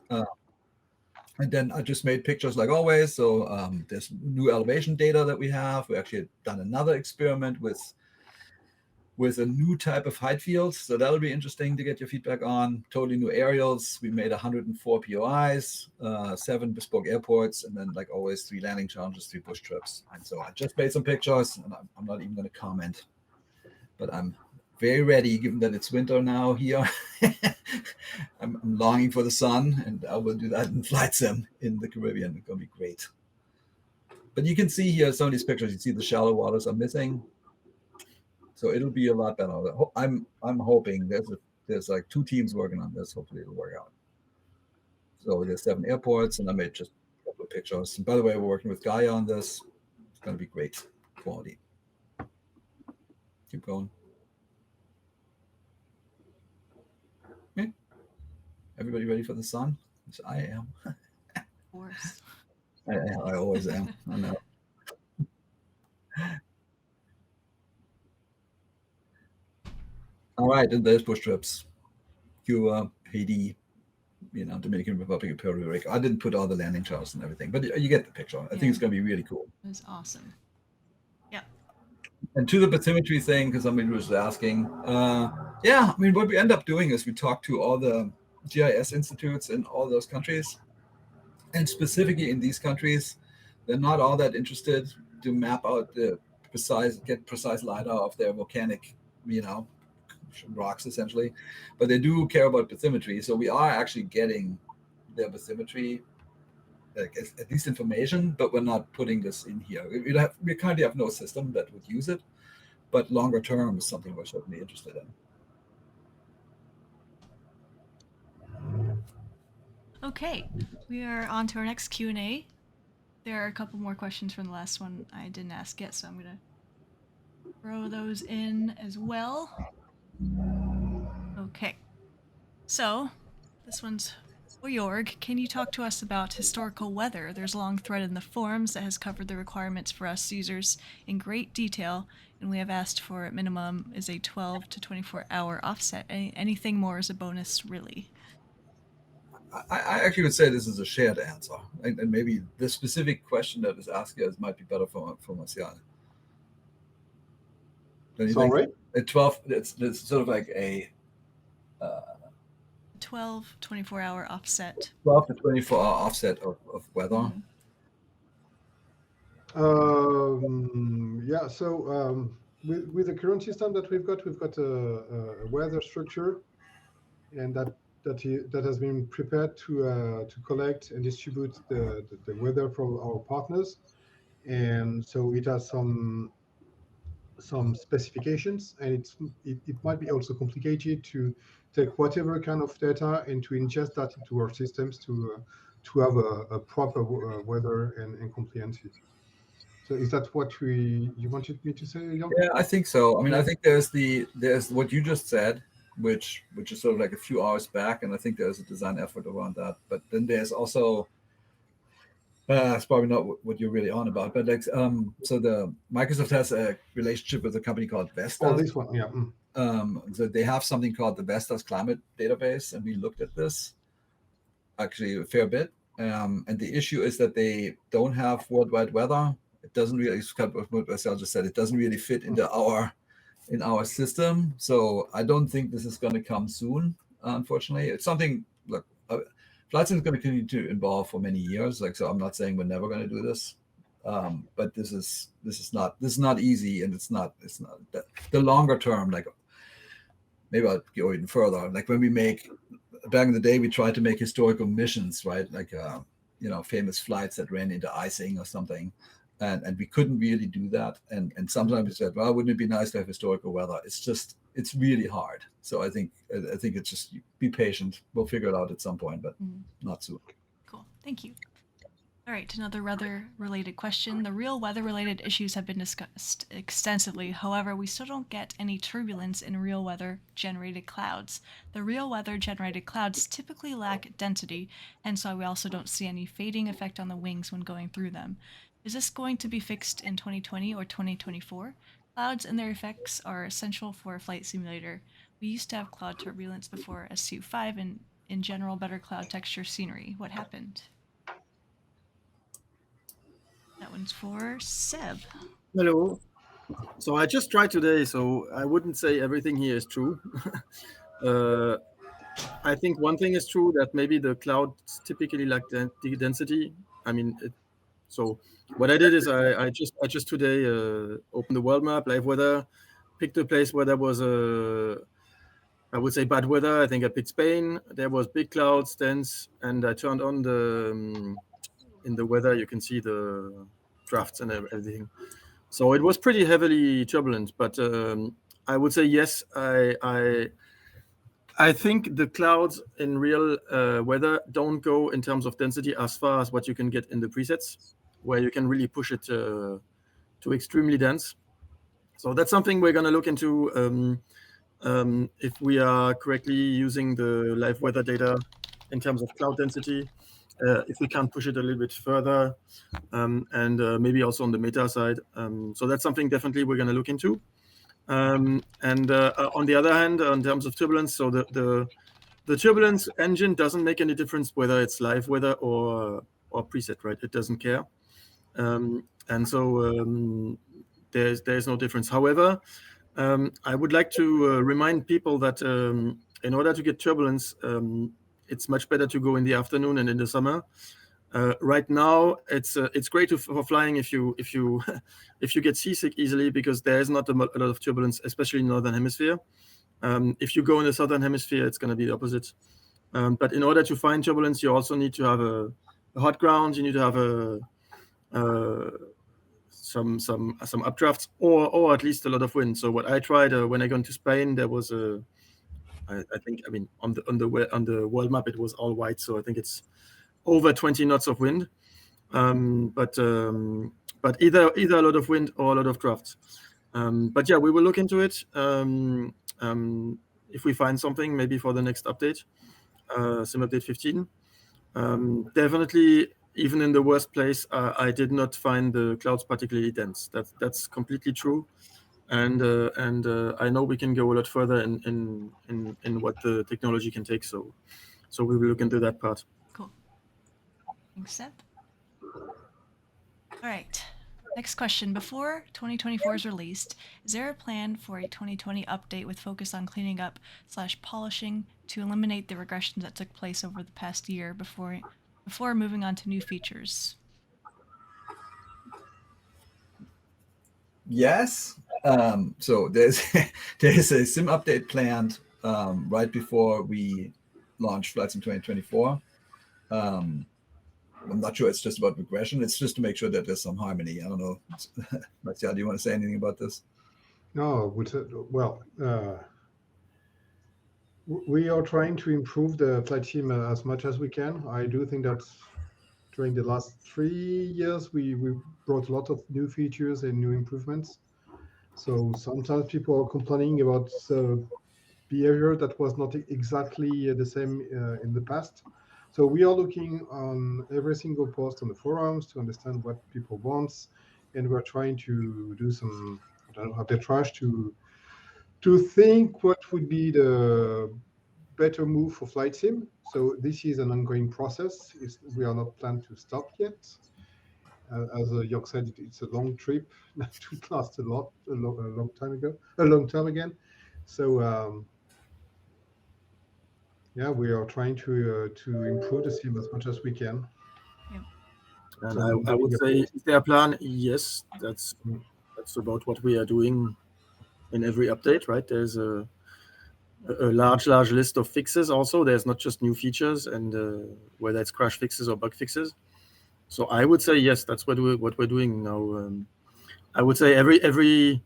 And then I just made pictures like always. So there's new elevation data that we have. We actually done another experiment with a new type of height field. So that'll be interesting to get your feedback on. Totally new aerials. We made 104 POIs, 7 bespoke airports, and then like always 3 landing challenges, 3 bush trips. And so I just made some pictures, and I'm not even going to comment, but I'm very ready, given that it's winter now here. I'm longing for the sun, and I will do that in Flight Sim in the Caribbean. It's going to be great. But you can see here some of these pictures. You see the shallow waters are missing. So it'll be a lot better. I'm hoping there's like 2 teams working on this. Hopefully it'll work out. So there's 7 airports, and I made just a couple of pictures. And by the way, we're working with Gaia on this. It's going to be great quality. Keep going. Okay. Everybody ready for the sun? Yes, I am. of course. I always am. I know. All right, and there's bush trips. Cuba, Haiti, Dominican Republic, and Puerto Rico. I didn't put all the landing charts and everything, but you get the picture. I think it's going to be really cool. It's awesome. Yeah. And to the bathymetry thing, because somebody was asking, yeah, I mean, what we end up doing is we talk to all the GIS institutes in all those countries, and specifically in these countries, they're not all that interested to map out get precise LiDAR of their volcanic, rocks essentially, but they do care about bathymetry. So we are actually getting their bathymetry, like at least information, but we're not putting this in here. We currently have no system that would use it, but longer term is something we're certainly interested in. Okay, we are on to our next Q&A. There are a couple more questions from the last one I didn't ask yet, so I'm going to throw those in as well. Okay, so this one's for Jorg. Can you talk to us about historical weather? There's a long thread in the forums that has covered the requirements for us users in great detail, and we have asked for at minimum is a 12 to 24 hour offset. Anything more is a bonus, really. I actually would say this is a shared answer, and maybe the specific question that is asked here might be better for Martial. All right. At 12, it's sort of like a 12, 24 hour offset. 12 to 24 hour offset of weather. Yeah, so with the current system that we've got a weather structure, and that has been prepared to collect and distribute the weather from our partners, and so it has some specifications, and it might be also complicated to take whatever kind of data and to ingest that into our systems to have a proper weather and comprehensive. So is that what you wanted me to say, Jan? Yeah, I think so. I mean, I think there's what you just said, which is sort of like a few hours back, and I think there's a design effort around that. But then there's also it's probably not what you're really on about, but like so the Microsoft has a relationship with a company called Vestas. Oh, this one, yeah. So they have something called the Vestas Climate Database, and we looked at this actually a fair bit. And the issue is that they don't have worldwide weather. doesn't really, it's kind of what Marcel just said, it doesn't really fit into our system. So I don't think this is going to come soon, unfortunately. It's something, look, Flight Sim is going to continue to evolve for many years. Like, so I'm not saying we're never going to do this. But this is not easy, and it's not the longer term. Like, maybe I'll go even further. Like, when we make, back in the day, we tried to make historical missions, right? Like, famous flights that ran into icing or something, and we couldn't really do that. And sometimes we said, well, wouldn't it be nice to have historical weather? It's really hard. So I think it's just, be patient. We'll figure it out at some point, but not soon. Cool. Thank you. All right, another weather-related question. The real weather-related issues have been discussed extensively. However, we still don't get any turbulence in real weather-generated clouds. The real weather-generated clouds typically lack density, and so we also don't see any fading effect on the wings when going through them. Is this going to be fixed in 2020 or 2024? Clouds and their effects are essential for a flight simulator. We used to have cloud turbulence before SU5 and, in general, better cloud texture scenery. What happened? That one's for Seb. Hello. So I just tried today, so I wouldn't say everything here is true. I think one thing is true, that maybe the clouds typically lack density. I mean, so what I did is I just today opened the world map, live weather, picked a place where there was I would say bad weather. I think I picked Spain. There was big clouds, dense, and I turned on the in the weather, you can see the drafts and everything. So it was pretty heavily turbulent, but I would say yes. I think the clouds in real weather don't go in terms of density as far as what you can get in the presets, where you can really push it to extremely dense. So that's something we're going to look into if we are correctly using the live weather data in terms of cloud density. If we can push it a little bit further, and maybe also on the meta side. So that's something definitely we're going to look into. And on the other hand, in terms of turbulence, so the turbulence engine doesn't make any difference whether it's live weather or preset, right? It doesn't care. And so there's no difference. However, I would like to remind people that in order to get turbulence, it's much better to go in the afternoon and in the summer. Right now, it's great for flying if you get seasick easily, because there is not a lot of turbulence, especially in northern hemisphere. If you go in the southern hemisphere, it's going to be the opposite. But in order to find turbulence, you also need to have a hot ground. You need to have some updrafts or at least a lot of wind. So what I tried when I got to Spain, there was I think, I mean, on the world map, it was all white, so I think it's over 20 knots of wind. But either a lot of wind or a lot of drafts. But yeah, we will look into it if we find something, maybe for the next update, sim update 15. Definitely, even in the worst place, I did not find the clouds particularly dense. That's completely true. And I know we can go a lot further in what the technology can take. So we will look into that part. Cool. Thanks, Seb. All right. Next question. Before 2024 is released, is there a plan for a 2020 update with focus on cleaning up / polishing to eliminate the regressions that took place over the past year before moving on to new features? Yes. So there's a sim update planned right before we launch Flight Sim 2024. I'm not sure it's just about regression. It's just to make sure that there's some harmony. I don't know. Martial, do you want to say anything about this? No, well, we are trying to improve the flight sim as much as we can. I do think that during the last 3 years, we brought a lot of new features and new improvements. So sometimes people are complaining about behavior that was not exactly the same in the past. So we are looking on every single post on the forums to understand what people want, and we're trying to do some, I don't know, arbitrage to think what would be the better move for flight sim. So this is an ongoing process. We are not planned to stop yet. as Jorg said, it's a long trip. It lasts a long time again. So yeah, we are trying to improve the sim as much as we can. Yep. And So I would say, is there a plan? Yes, Mm. that's about what we are doing in every update, right? There's a large list of fixes. Also, there's not just new features and whether it's crash fixes or bug fixes. So I would say yes, that's what we're doing now. I would say every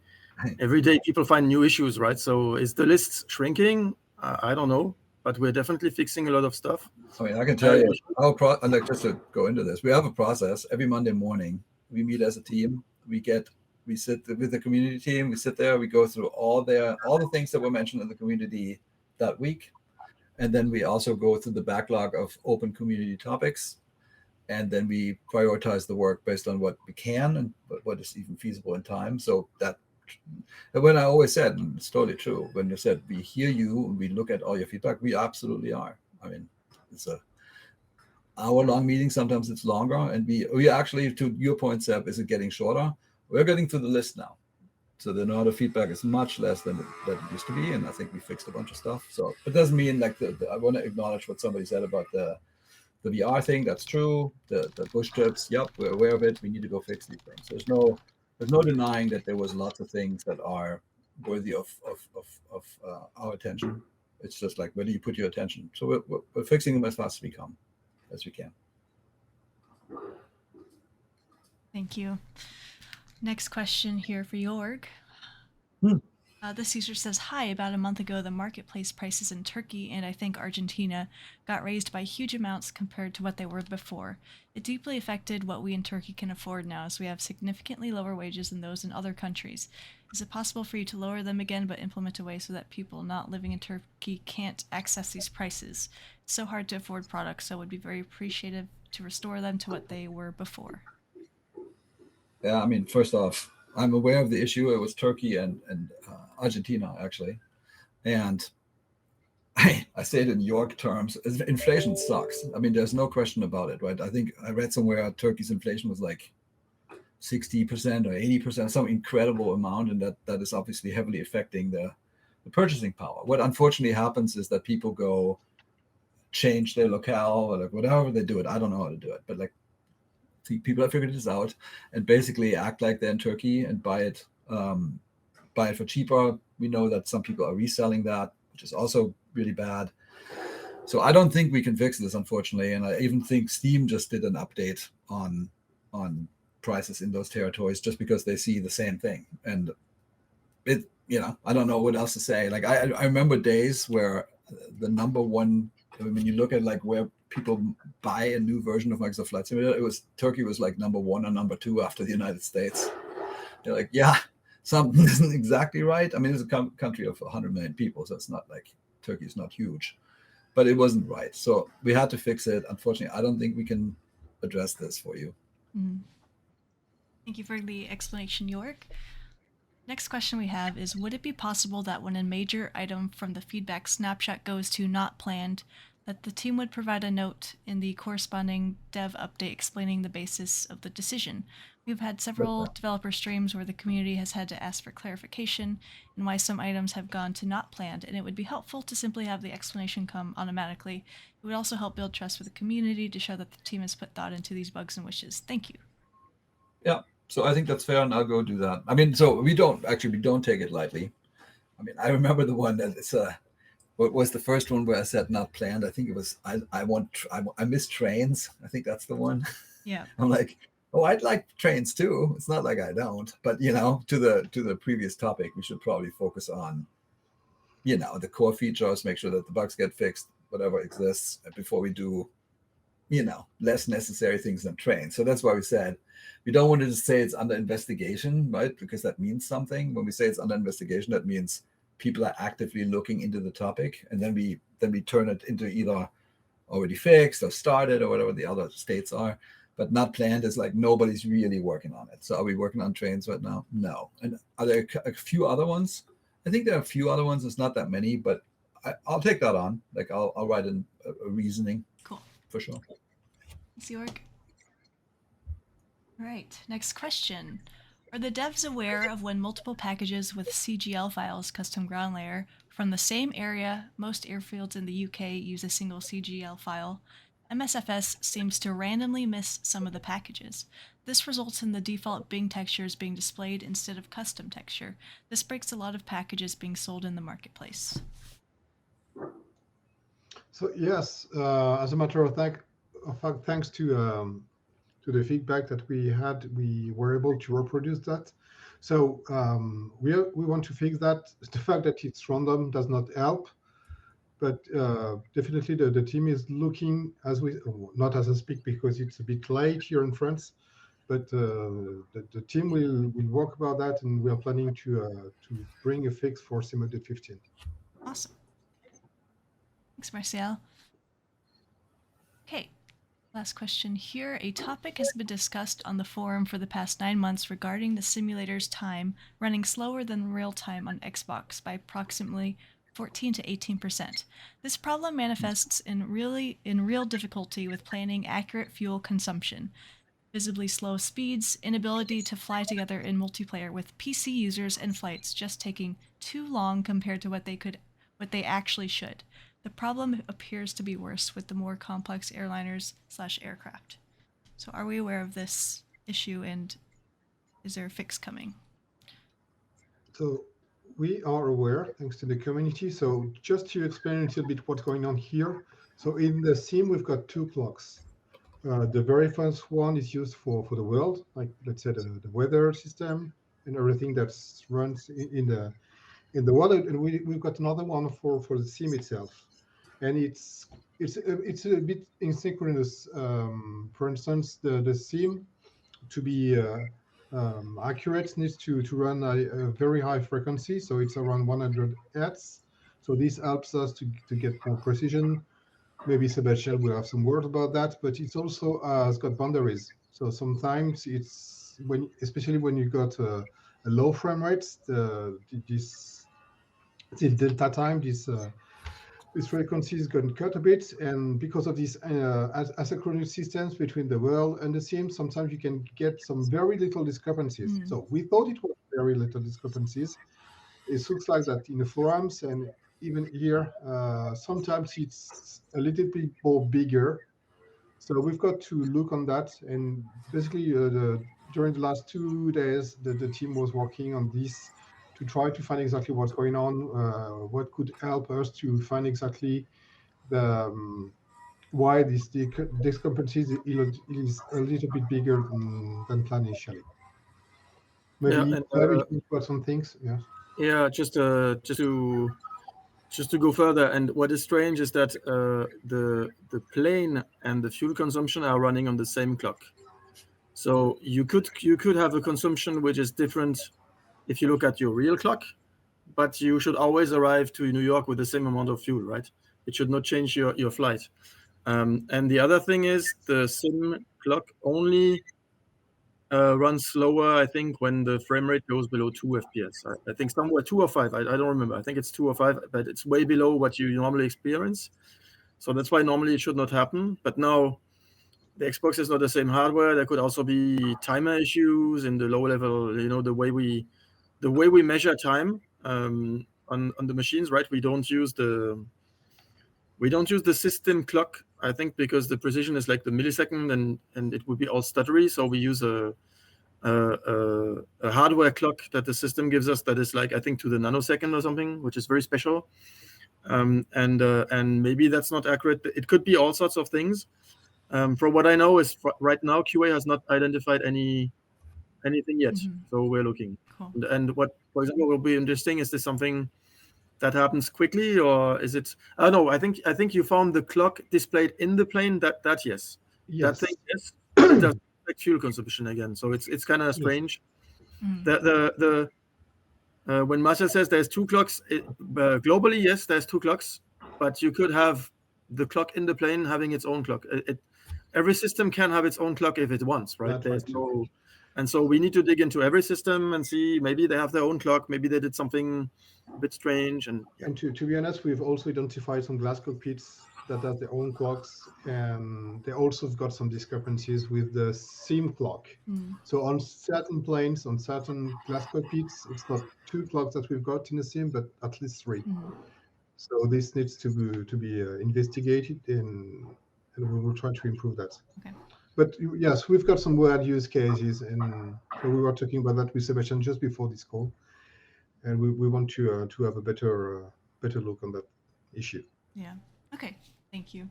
day people find new issues, right? So is the list shrinking? I don't know, but we're definitely fixing a lot of stuff. I mean, I can tell you, like, just to go into this, we have a process. Every Monday morning, we meet as a team. We sit with the community team. We sit there. We go through all the things that were mentioned in the community that week, and then we also go through the backlog of open community topics, and then we prioritize the work based on what we can and what is even feasible in time. So that, when I always said, and it's totally true, when you said we hear you and we look at all your feedback, we absolutely are. I mean, it's a hour-long meeting. Sometimes it's longer, and we actually, to your point, Seb, is it getting shorter? We're getting to the list now, so the amount of feedback is much less than it used to be, and I think we fixed a bunch of stuff. So it doesn't mean like I want to acknowledge what somebody said about the VR thing. That's true. The bush trips, yep, we're aware of it. We need to go fix these things. There's no denying that there was lots of things that are worthy of our attention. It's just like, where do you put your attention? So we're fixing them as fast as we can. Thank you. Next question here for Jorg. This user says, hi, about a month ago, the marketplace prices in Turkey and I think Argentina got raised by huge amounts compared to what they were before. It deeply affected what we in Turkey can afford now, as we have significantly lower wages than those in other countries. Is it possible for you to lower them again, but implement a way so that people not living in Turkey can't access these prices? It's so hard to afford products, so it would be very appreciative to restore them to what they were before. Yeah, I mean, first off, I'm aware of the issue. It was Turkey and Argentina, actually. And I say it in York terms, inflation sucks. I mean, there's no question about it, right? I think I read somewhere Turkey's inflation was like 60% or 80%, some incredible amount. And that is obviously heavily affecting the purchasing power. What unfortunately happens is that people go change their locale or like whatever they do it. I don't know how to do it, but like people have figured this out and basically act like they're in Turkey and buy it for cheaper. We know that some people are reselling that, which is also really bad. So I don't think we can fix this, unfortunately. And I even think Steam just did an update on prices in those territories just because they see the same thing. And it, I don't know what else to say. Like I remember days where the number one, when you look at like where people buy a new version of Microsoft Flight Simulator, Turkey was like number one or number two after the United States. They're like, yeah, something isn't exactly right. I mean, it's a country of 100 million people, so it's not like Turkey is not huge, but it wasn't right. So we had to fix it. Unfortunately, I don't think we can address this for you. Thank you for the explanation, Jorg. Next question we have is, would it be possible that when a major item from the feedback snapshot goes to not planned, that the team would provide a note in the corresponding dev update explaining the basis of the decision? We've had several developer streams where the community has had to ask for clarification and why some items have gone to not planned, and it would be helpful to simply have the explanation come automatically. It would also help build trust with the community to show that the team has put thought into these bugs and wishes. Thank you. Yeah, so I think that's fair, and I'll go do that. I mean, so we don't take it lightly. I mean, I remember the one that it's what was the first one where I said not planned? I think it was I miss trains. I think that's the one. Yeah. I'm like, oh, I'd like trains too. It's not like I don't, but to the previous topic, we should probably focus on, the core features, make sure that the bugs get fixed, whatever exists, before we do, less necessary things than trains. So that's why we said we don't want to just say it's under investigation, right? Because that means something. When we say it's under investigation, that means people are actively looking into the topic, and then we turn it into either already fixed or started or whatever the other states are. But not planned is like nobody's really working on it. So are we working on trains right now? No. And are there a few other ones? I think there are a few other ones. It's not that many, but I'll take that on. Like I'll write in a reasoning. Cool. For sure. Thanks, Jorg. All right, next question. Are the devs aware of when multiple packages with CGL files, custom ground layer, from the same area, most airfields in the UK use a single CGL file, MSFS seems to randomly miss some of the packages. This results in the default Bing textures being displayed instead of custom texture. This breaks a lot of packages being sold in the marketplace. So yes, as a matter of fact, thanks to the feedback that we had, we were able to reproduce that. So we want to fix that. The fact that it's random does not help, but definitely the team is looking as we, not as I speak because it's a bit late here in France, but the team will work about that, and we are planning to bring a fix for Sim Update 15. Awesome. Thanks, Martial. Okay, last question here. A topic has been discussed on the forum for the past 9 months regarding the simulator's time running slower than real time on Xbox by approximately 14 to 18%. This problem manifests in real difficulty with planning accurate fuel consumption, visibly slow speeds, inability to fly together in multiplayer with PC users, and flights just taking too long compared to what they actually should. The problem appears to be worse with the more complex airliners/aircraft. So are we aware of this issue, and is there a fix coming? So we are aware, thanks to the community. So just to explain a little bit what's going on here. So in the sim, we've got two clocks. The very first one is used for the world, like let's say the weather system and everything that runs in the world. And we've got another one for the sim itself. And it's a bit asynchronous. For instance, the sim to be accurate needs to run a very high frequency, so it's around 100 Hz. So this helps us to get more precision. Maybe Sebastian will have some words about that, but it's also has got boundaries. So sometimes it's especially when you got a low frame rates, this delta time, this frequency is going to cut a bit, and because of these asynchronous systems between the world and the sim, sometimes you can get some very little discrepancies. So we thought it was very little discrepancies. It looks like that in the forums and even here, sometimes it's a little bit more bigger. So we've got to look on that, and basically during the last 2 days, the team was working on this to try to find exactly what's going on, what could help us to find exactly the why this discrepancy is a little bit bigger than planned initially. Maybe you've got some things. Yes. Yeah, just to go further, and what is strange is that the plane and the fuel consumption are running on the same clock. So you could have a consumption which is different if you look at your real clock, but you should always arrive to New York with the same amount of fuel, right? It should not change your flight. And the other thing is the sim clock only runs slower, I think, when the frame rate goes below 2 FPS. I think somewhere 2 or 5. I don't remember. I think it's 2 or 5, but it's way below what you normally experience. So that's why normally it should not happen. But now the Xbox is not the same hardware. There could also be timer issues in the low level. You know, the way we measure time on the machines, right? We don't use the system clock, I think, because the precision is like the millisecond, and it would be all stuttery. So we use a hardware clock that the system gives us that is like, I think, to the nanosecond or something, which is very special. And maybe that's not accurate. It could be all sorts of things. From what I know is right now QA has not identified anything yet. So we're looking. Cool. And what, for example, will be interesting, is this something that happens quickly, or is it? Oh no, I think you found the clock displayed in the plane. That yes. That thing, yes, but it doesn't affect fuel consumption again. So it's kind of strange. The when Martial says there's two clocks globally, yes, there's two clocks, but you could have the clock in the plane having its own clock. Every system can have its own clock if it wants, right? There's no. And so we need to dig into every system and see, maybe they have their own clock, maybe they did something a bit strange. And to be honest, we've also identified some glass cockpits that has their own clocks, and they also have got some discrepancies with the sim clock. So on certain planes, on certain glass cockpits, it's not 2 clocks that we've got in the sim, but at least 3. So this needs to be investigated, and we will try to improve that. Okay. But yes, we've got some weird use cases, and so we were talking about that with Sebastian just before this call, and we want to have a better look on that issue. Yeah. Okay. Thank you.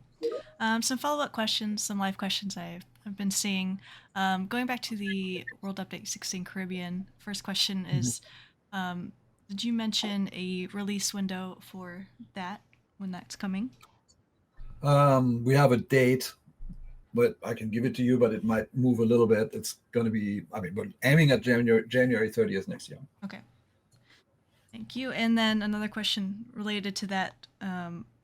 Some follow-up questions, some live questions I've been seeing. Going back to the World Update 16 Caribbean, first question is, did you mention a release window for that, when that's coming? We have a date, but I can give it to you, but it might move a little bit. It's going to be, I mean, we're aiming at January 30th next year. Okay. Thank you. And then another question related to that.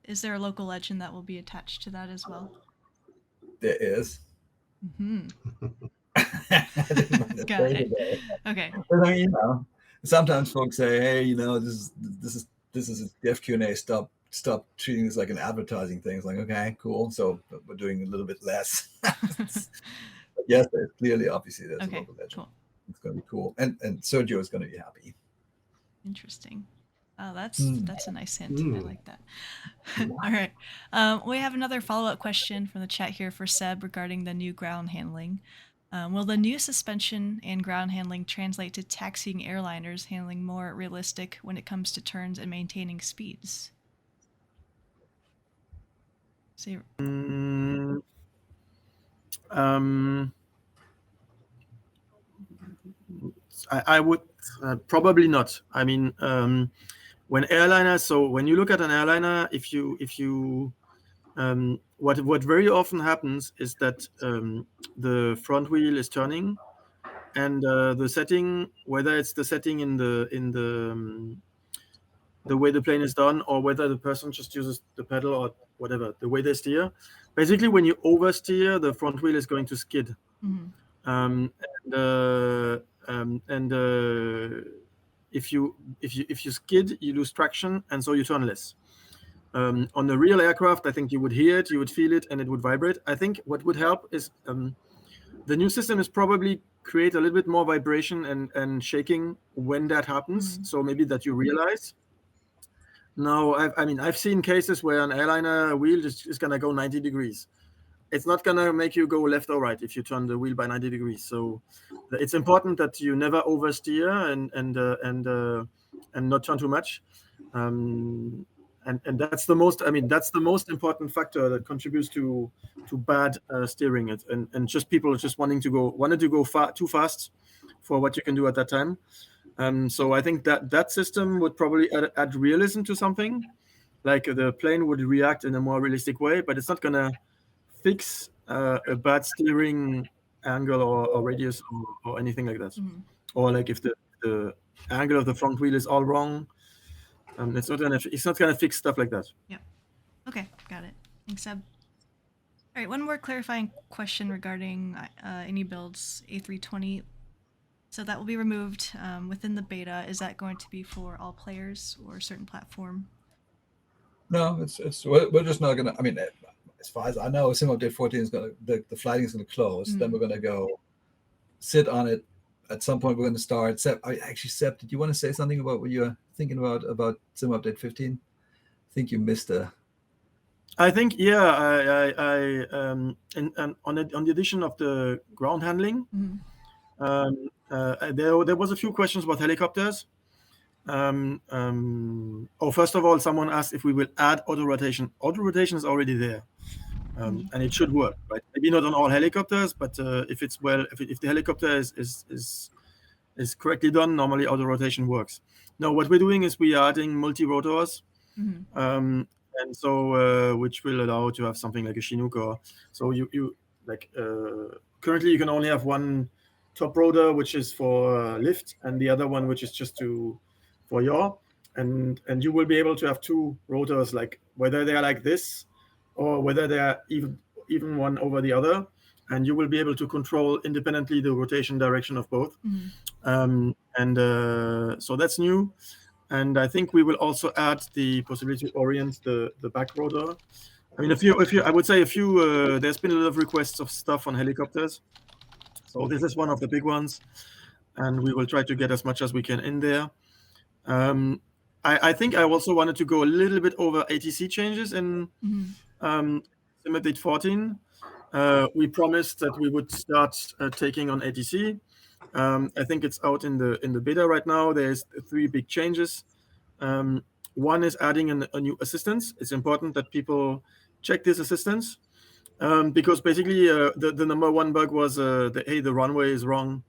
Is there a local legend that will be attached to that as well? There is. Got it. Okay. But I mean, you know, sometimes folks say, "Hey, you know, this is a FQ&A. Stop treating this like an advertising thing." It's like, okay, cool. So we're doing a little bit less. But yes, clearly, obviously, there's a local legend. Cool. It's going to be cool, and Sergio is going to be happy. Interesting. Oh, that's a nice hint. I like that. All right. We have another follow-up question from the chat here for Seb regarding the new ground handling. Will the new suspension and ground handling translate to taxiing airliners handling more realistic when it comes to turns and maintaining speeds? I would probably not. I mean, when airliners, so when you look at an airliner, if you what very often happens is that the front wheel is turning, and the setting, whether it's the setting in the way the plane is done, or whether the person just uses the pedal or whatever, the way they steer, basically when you oversteer, the front wheel is going to skid. If you skid, you lose traction, and so you turn less. On the real aircraft, I think you would hear it, you would feel it, and it would vibrate. I think what would help is the new system is probably create a little bit more vibration and shaking when that happens. So maybe that you realize. Now, I've seen cases where an airliner wheel is going to go 90 degrees. It's not going to make you go left or right if you turn the wheel by 90 degrees. So it's important that you never oversteer and not turn too much. And that's the most, that's the most important factor that contributes to bad steering. And just people just wanted to go too fast for what you can do at that time. So I think that system would probably add realism to something, like the plane would react in a more realistic way, but it's not going to fix a bad steering angle or radius or anything like that. Or like if the angle of the front wheel is all wrong, it's not gonna fix stuff like that. Yeah. Okay, got it. Thanks, Seb. All right, one more clarifying question regarding any builds A320. So that will be removed within the beta. Is that going to be for all players or a certain platform? No, we're just not gonna. I mean, as far as I know, Sim Update 14 is gonna the flighting is gonna close. Then we're gonna go sit on it. At some point, we're gonna start. Seb, did you want to say something about what you're thinking about Sim Update 15? I think you missed a. I think and on the addition of the ground handling, there was a few questions about helicopters. First of all, someone asked if we will add auto rotation. Auto rotation is already there, and it should work, right? Maybe not on all helicopters, but if the helicopter is correctly done, normally auto rotation works. Now, what we're doing is we are adding multi-rotors, and so which will allow to have something like a Chinook, or so you like currently you can only have one top rotor, which is for lift, and the other one which is just for yaw, and you will be able to have two rotors, like whether they are like this or whether they are even one over the other, and you will be able to control independently the rotation direction of both. So that's new. And I think we will also add the possibility to orient the back rotor I mean, I would say a few. There's been a lot of requests of stuff on helicopters, so this is one of the big ones, and we will try to get as much as we can in there. I think I also wanted to go a little bit over ATC changes in Sim Update 14. We promised that we would start taking on ATC. I think it's out in the beta right now. There's 3 big changes. One is adding a new assistance. It's important that people check this assistance because basically the number one bug was hey, the runway is wrong.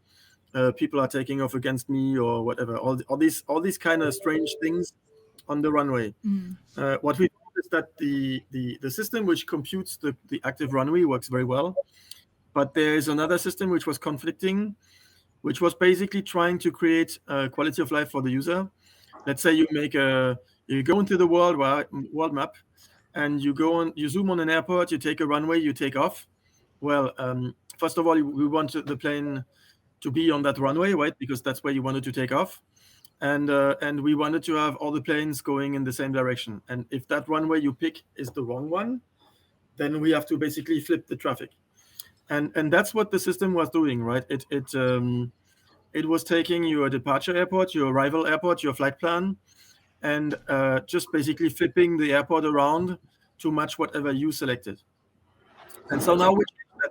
People are taking off against me or whatever. All these kind of strange things on the runway. What we found is that the system which computes the active runway works very well, but there is another system which was conflicting, which was basically trying to create a quality of life for the user. Let's say you go into the world map, and you zoom on an airport, you take a runway, you take off. Well, first of all, we want the plane to be on that runway, right? Because that's where you wanted to take off. And we wanted to have all the planes going in the same direction. And if that runway you pick is the wrong one, then we have to basically flip the traffic. And that's what the system was doing, right? It was taking your departure airport, your arrival airport, your flight plan, and just basically flipping the airport around to match whatever you selected. And so now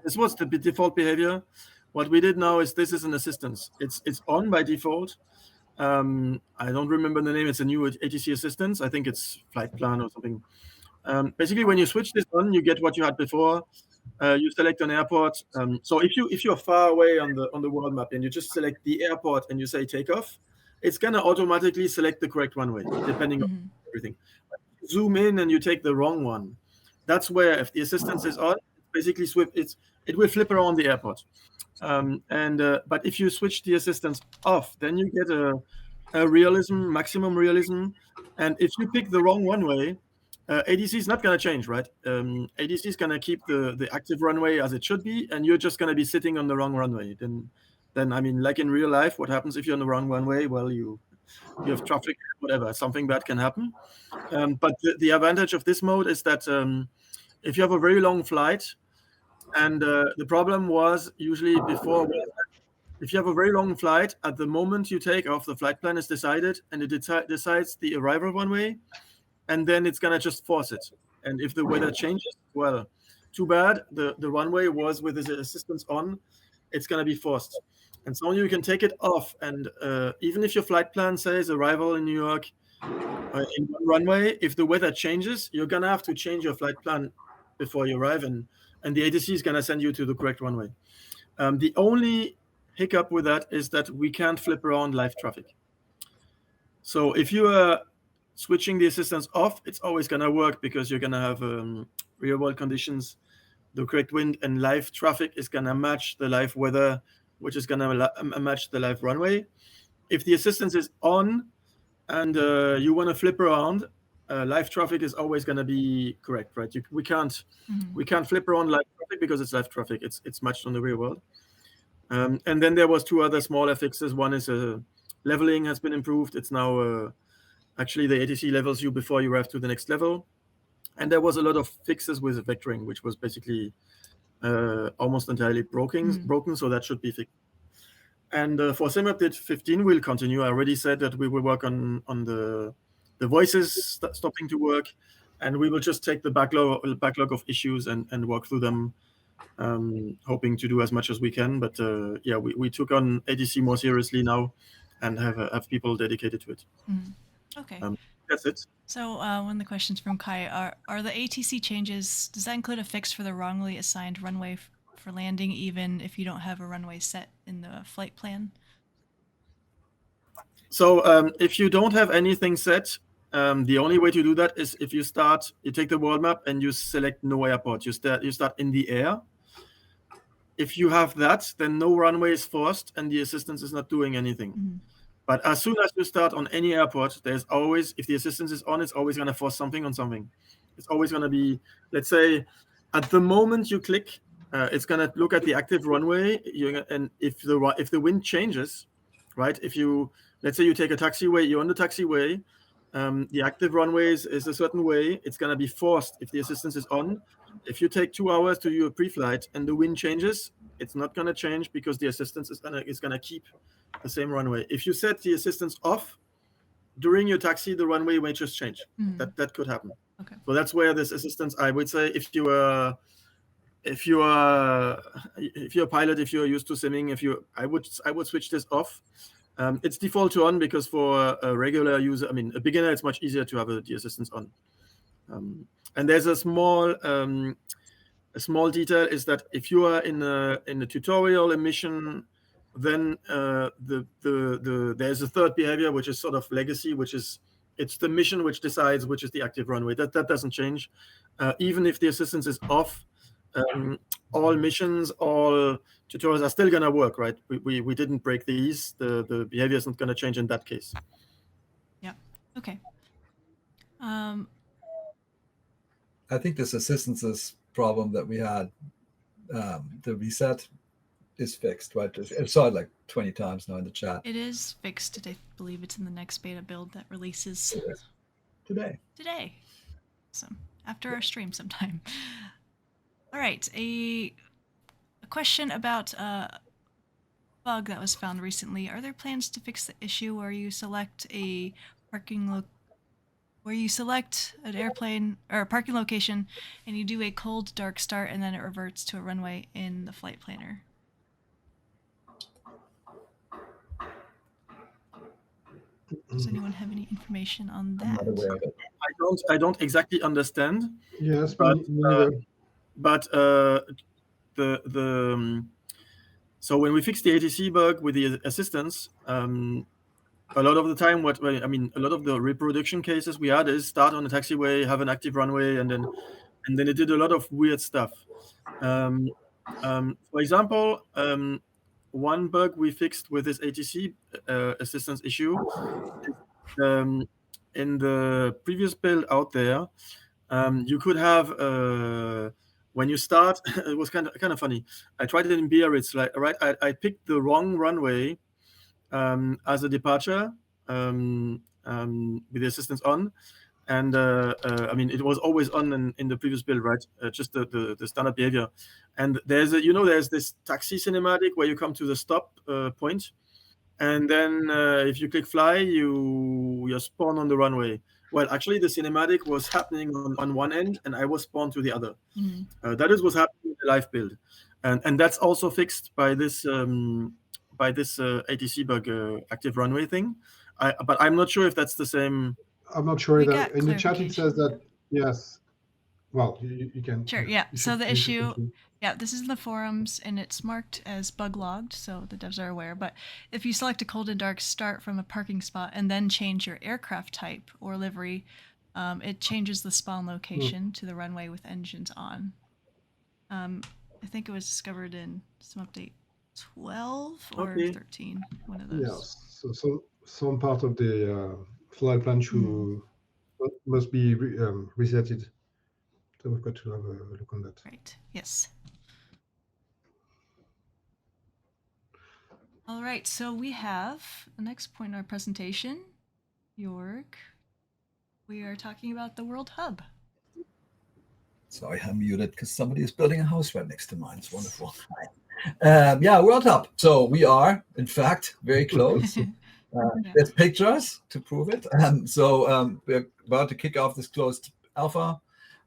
this was the default behavior. What we did now is this is an assistance. It's on by default. I don't remember the name. It's a new ATC assistance. I think it's flight plan or something. Basically, when you switch this on, you get what you had before. You select an airport. So if you're far away on the world map and you just select the airport and you say takeoff, it's gonna automatically select the correct runway depending on everything. Zoom in and you take the wrong one. That's where if the assistance is on, basically it will flip around the airport. But if you switch the assistance off, then you get a realism, maximum realism. And if you pick the wrong runway, ADC is not going to change, right? ADC is going to keep the active runway as it should be, and you're just going to be sitting on the wrong runway. Then I mean, like in real life, what happens if you're on the wrong runway? Well, you have traffic, whatever, something bad can happen. But the advantage of this mode is that if you have a very long flight, and the problem was usually before, if you have a very long flight, at the moment you take off, the flight plan is decided, and it decides the arrival runway, and then it's gonna just force it. And if the weather changes, well, too bad. The runway was with the assistance on, it's gonna be forced. And so you can take it off, and even if your flight plan says arrival in New York in one runway, if the weather changes, you're gonna have to change your flight plan before you arrive, and the ATC is gonna send you to the correct runway. The only hiccup with that is that we can't flip around live traffic. So if you are switching the assistance off, it's always gonna work because you're gonna have real world conditions, the correct wind, and live traffic is gonna match the live weather, which is gonna match the live runway. If the assistance is on and you wanna flip around, live traffic is always gonna be correct, right? We can't flip around live traffic because it's live traffic. It's matched on the real world. And then there was 2 other smaller fixes. One is leveling has been improved. It's now actually the ATC levels you before you arrive to the next level. And there was a lot of fixes with vectoring, which was basically almost entirely broken, so that should be fixed. And for Sim Update 15, we'll continue. I already said that we will work on the voices stopping to work, and we will just take the backlog of issues and work through them, hoping to do as much as we can. But yeah, we took on ATC more seriously now and have people dedicated to it. Okay. That's it. So one of the questions from Kai are the ATC changes, does that include a fix for the wrongly assigned runway for landing, even if you don't have a runway set in the flight plan? So if you don't have anything set, the only way to do that is if you take the world map and you select no airport. You start in the air. If you have that, then no runway is forced and the assistance is not doing anything. But as soon as you start on any airport, there's always, if the assistance is on, it's always going to force something on something. It's always going to be, let's say, at the moment you click, it's going to look at the active runway, and if the wind changes, right? Let's say you take a taxiway, you're on the taxiway, the active runways is a certain way. It's going to be forced if the assistance is on. If you take 2 hours to do a pre-flight and the wind changes, it's not going to change because the assistance is going to keep the same runway. If you set the assistance off during your taxi, the runway may just change. That could happen. Okay. So that's where this assistance, I would say, if you're a pilot, if you're used to simming, I would switch this off. It's default to on because for a regular user, I mean, a beginner, it's much easier to have the assistance on. And there's a small detail is that if you are in a tutorial mission, then there's a third behavior which is sort of legacy, which is it's the mission which decides which is the active runway. That doesn't change, even if the assistance is off. All missions, all tutorials are still gonna work, right? We didn't break these. The behavior isn't gonna change in that case. Yeah. Okay. I think this assistances problem that we had, the reset is fixed, right? I saw it like 20 times now in the chat. It is fixed. I believe it's in the next beta build that releases Today. So after our stream sometime. All right, a question about a bug that was found recently. Are there plans to fix the issue where you select a an airplane or a parking location and you do a cold dark start and then it reverts to a runway in the flight planner? Does anyone have any information on that? I'm not aware of it. I don't exactly understand. Yes, but so when we fix the ATC bug with the assistance, a lot of the time, a lot of the reproduction cases we had is start on a taxiway, have an active runway, and then it did a lot of weird stuff. For example, one bug we fixed with this ATC assistance issue, in the previous build out there, you could have when you start, it was kind of funny. I tried it in Biarritz, I picked the wrong runway as a departure with the assistance on, and it was always on in the previous build, right? Just the standard behavior. And there's this taxi cinematic where you come to the stop point, and then if you click fly, you spawn on the runway. Well, actually, the cinematic was happening on one end, and I was spawned to the other. That is what's happening in the live build, and that's also fixed by this ATC bug, active runway thing. But I'm not sure if that's the same. I'm not sure either. In the chat it says that yes. Well, you can. Sure. Yeah. So the issue. Yeah, this is in the forums, and it's marked as bug logged, so the devs are aware. But if you select a cold and dark start from a parking spot and then change your aircraft type or livery, it changes the spawn location to the runway with engines on. I think it was discovered in some update 12 or 13, one of those. Yes. So some part of the flight plan must be resetted. So we've got to have a look on that. Right. Yes. All right. So we have the next point in our presentation, Jorg. We are talking about the World Hub. Sorry, I'm muted because somebody is building a house right next to mine. It's wonderful. World Hub. So we are, in fact, very close. There's pictures to prove it. We're about to kick off this closed alpha.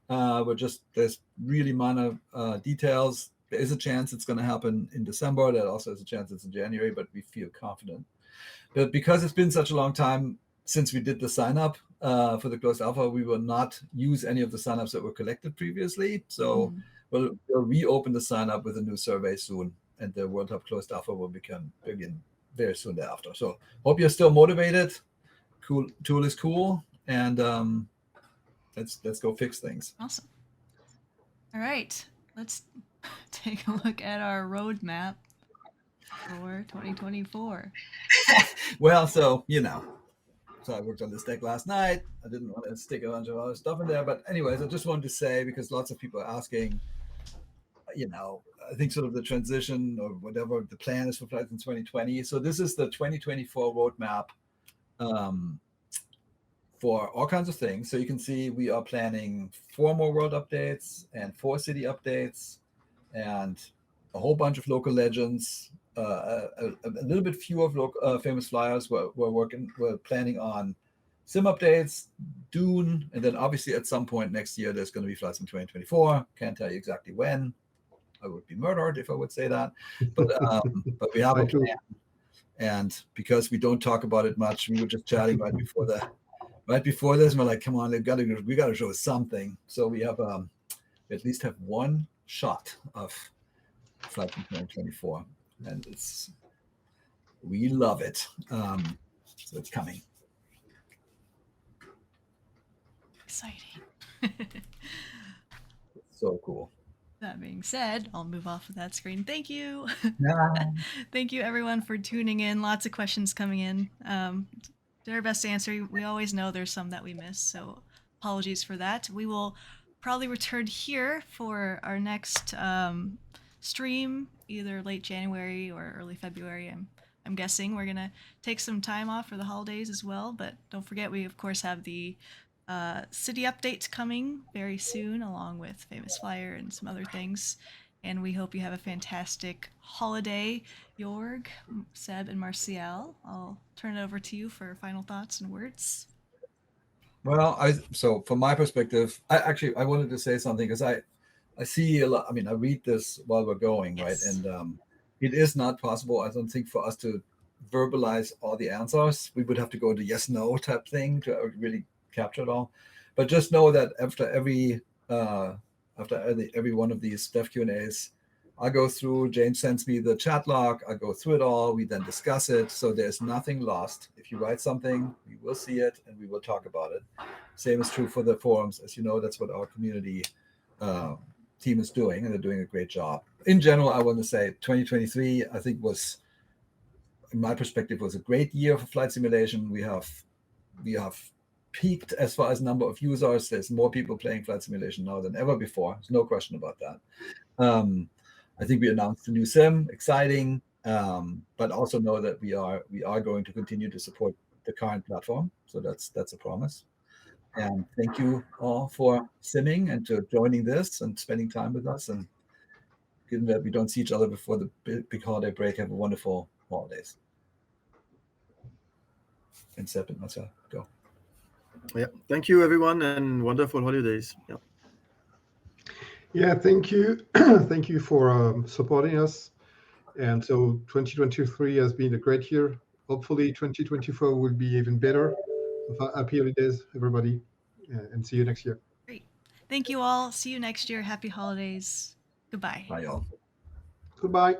There's really minor details. There is a chance it's going to happen in December. There also is a chance it's in January, but we feel confident. But because it's been such a long time since we did the sign up for the closed alpha, we will not use any of the signups that were collected previously. So we'll reopen the sign up with a new survey soon, and the World Hub closed alpha will begin very soon thereafter. So hope you're still motivated. Cool tool is cool, and let's go fix things. Awesome. All right, let's take a look at our roadmap for 2024. Well, so I worked on this deck last night. I didn't want to stick a bunch of other stuff in there, but anyways, I just wanted to say, because lots of people are asking, I think sort of the transition or whatever the plan is for flights in 2020. So this is the 2024 roadmap for all kinds of things. So you can see we are planning 4 more world updates and 4 city updates and a whole bunch of local legends, a little bit fewer of famous flyers. We're planning on sim updates, Dune, and then obviously at some point next year there's going to be Flight Sim 2024. Can't tell you exactly when. I would be murdered if I would say that, but we have a plan. And because we don't talk about it much, we were just chatting right before this, and we're like, come on, we got to show something. So we have we at least have one shot of Flight Sim 2024, and we love it. So it's coming. Exciting. So cool. That being said, I'll move off of that screen. Thank you. Yeah. Thank you, everyone, for tuning in. Lots of questions coming in. Did our best to answer. We always know there's some that we miss, so apologies for that. We will probably return here for our next stream, either late January or early February. I'm guessing we're gonna take some time off for the holidays as well, but don't forget we of course have the city updates coming very soon, along with Famous Flyer and some other things. And we hope you have a fantastic holiday. Jorg, Seb, and Martial, I'll turn it over to you for final thoughts and words. Well, so from my perspective, I wanted to say something because I see a lot. I mean, I read this while we're going, Yes. right? And it is not possible, I don't think, for us to verbalize all the answers. We would have to go to yes, no type thing to really capture it all. But just know that after every one of these dev Q&As, I go through, Jayne sends me the chat log, I go through it all, we then discuss it. So there's nothing lost. If you write something, we will see it and we will talk about it. Same is true for the forums. As you know, that's what our community team is doing, and they're doing a great job. In general, I want to say 2023, I think was, in my perspective, was a great year for flight simulation. We have peaked as far as number of users. There's more people playing flight simulation now than ever before. There's no question about that. I think we announced a new sim, exciting, but also know that we are going to continue to support the current platform. So that's a promise. And thank you all for simming and to joining this and spending time with us. And given that we don't see each other before the big holiday break, have a wonderful holidays. And Seb and myself, go. Yeah, thank you everyone, and wonderful holidays. Yeah. Yeah, thank you. Thank you for supporting us. And so 2023 has been a great year. Hopefully 2024 will be even better. Happy holidays, everybody, and see you next year. Great. Thank you all. See you next year. Happy holidays. Goodbye. Bye, y'all. Goodbye.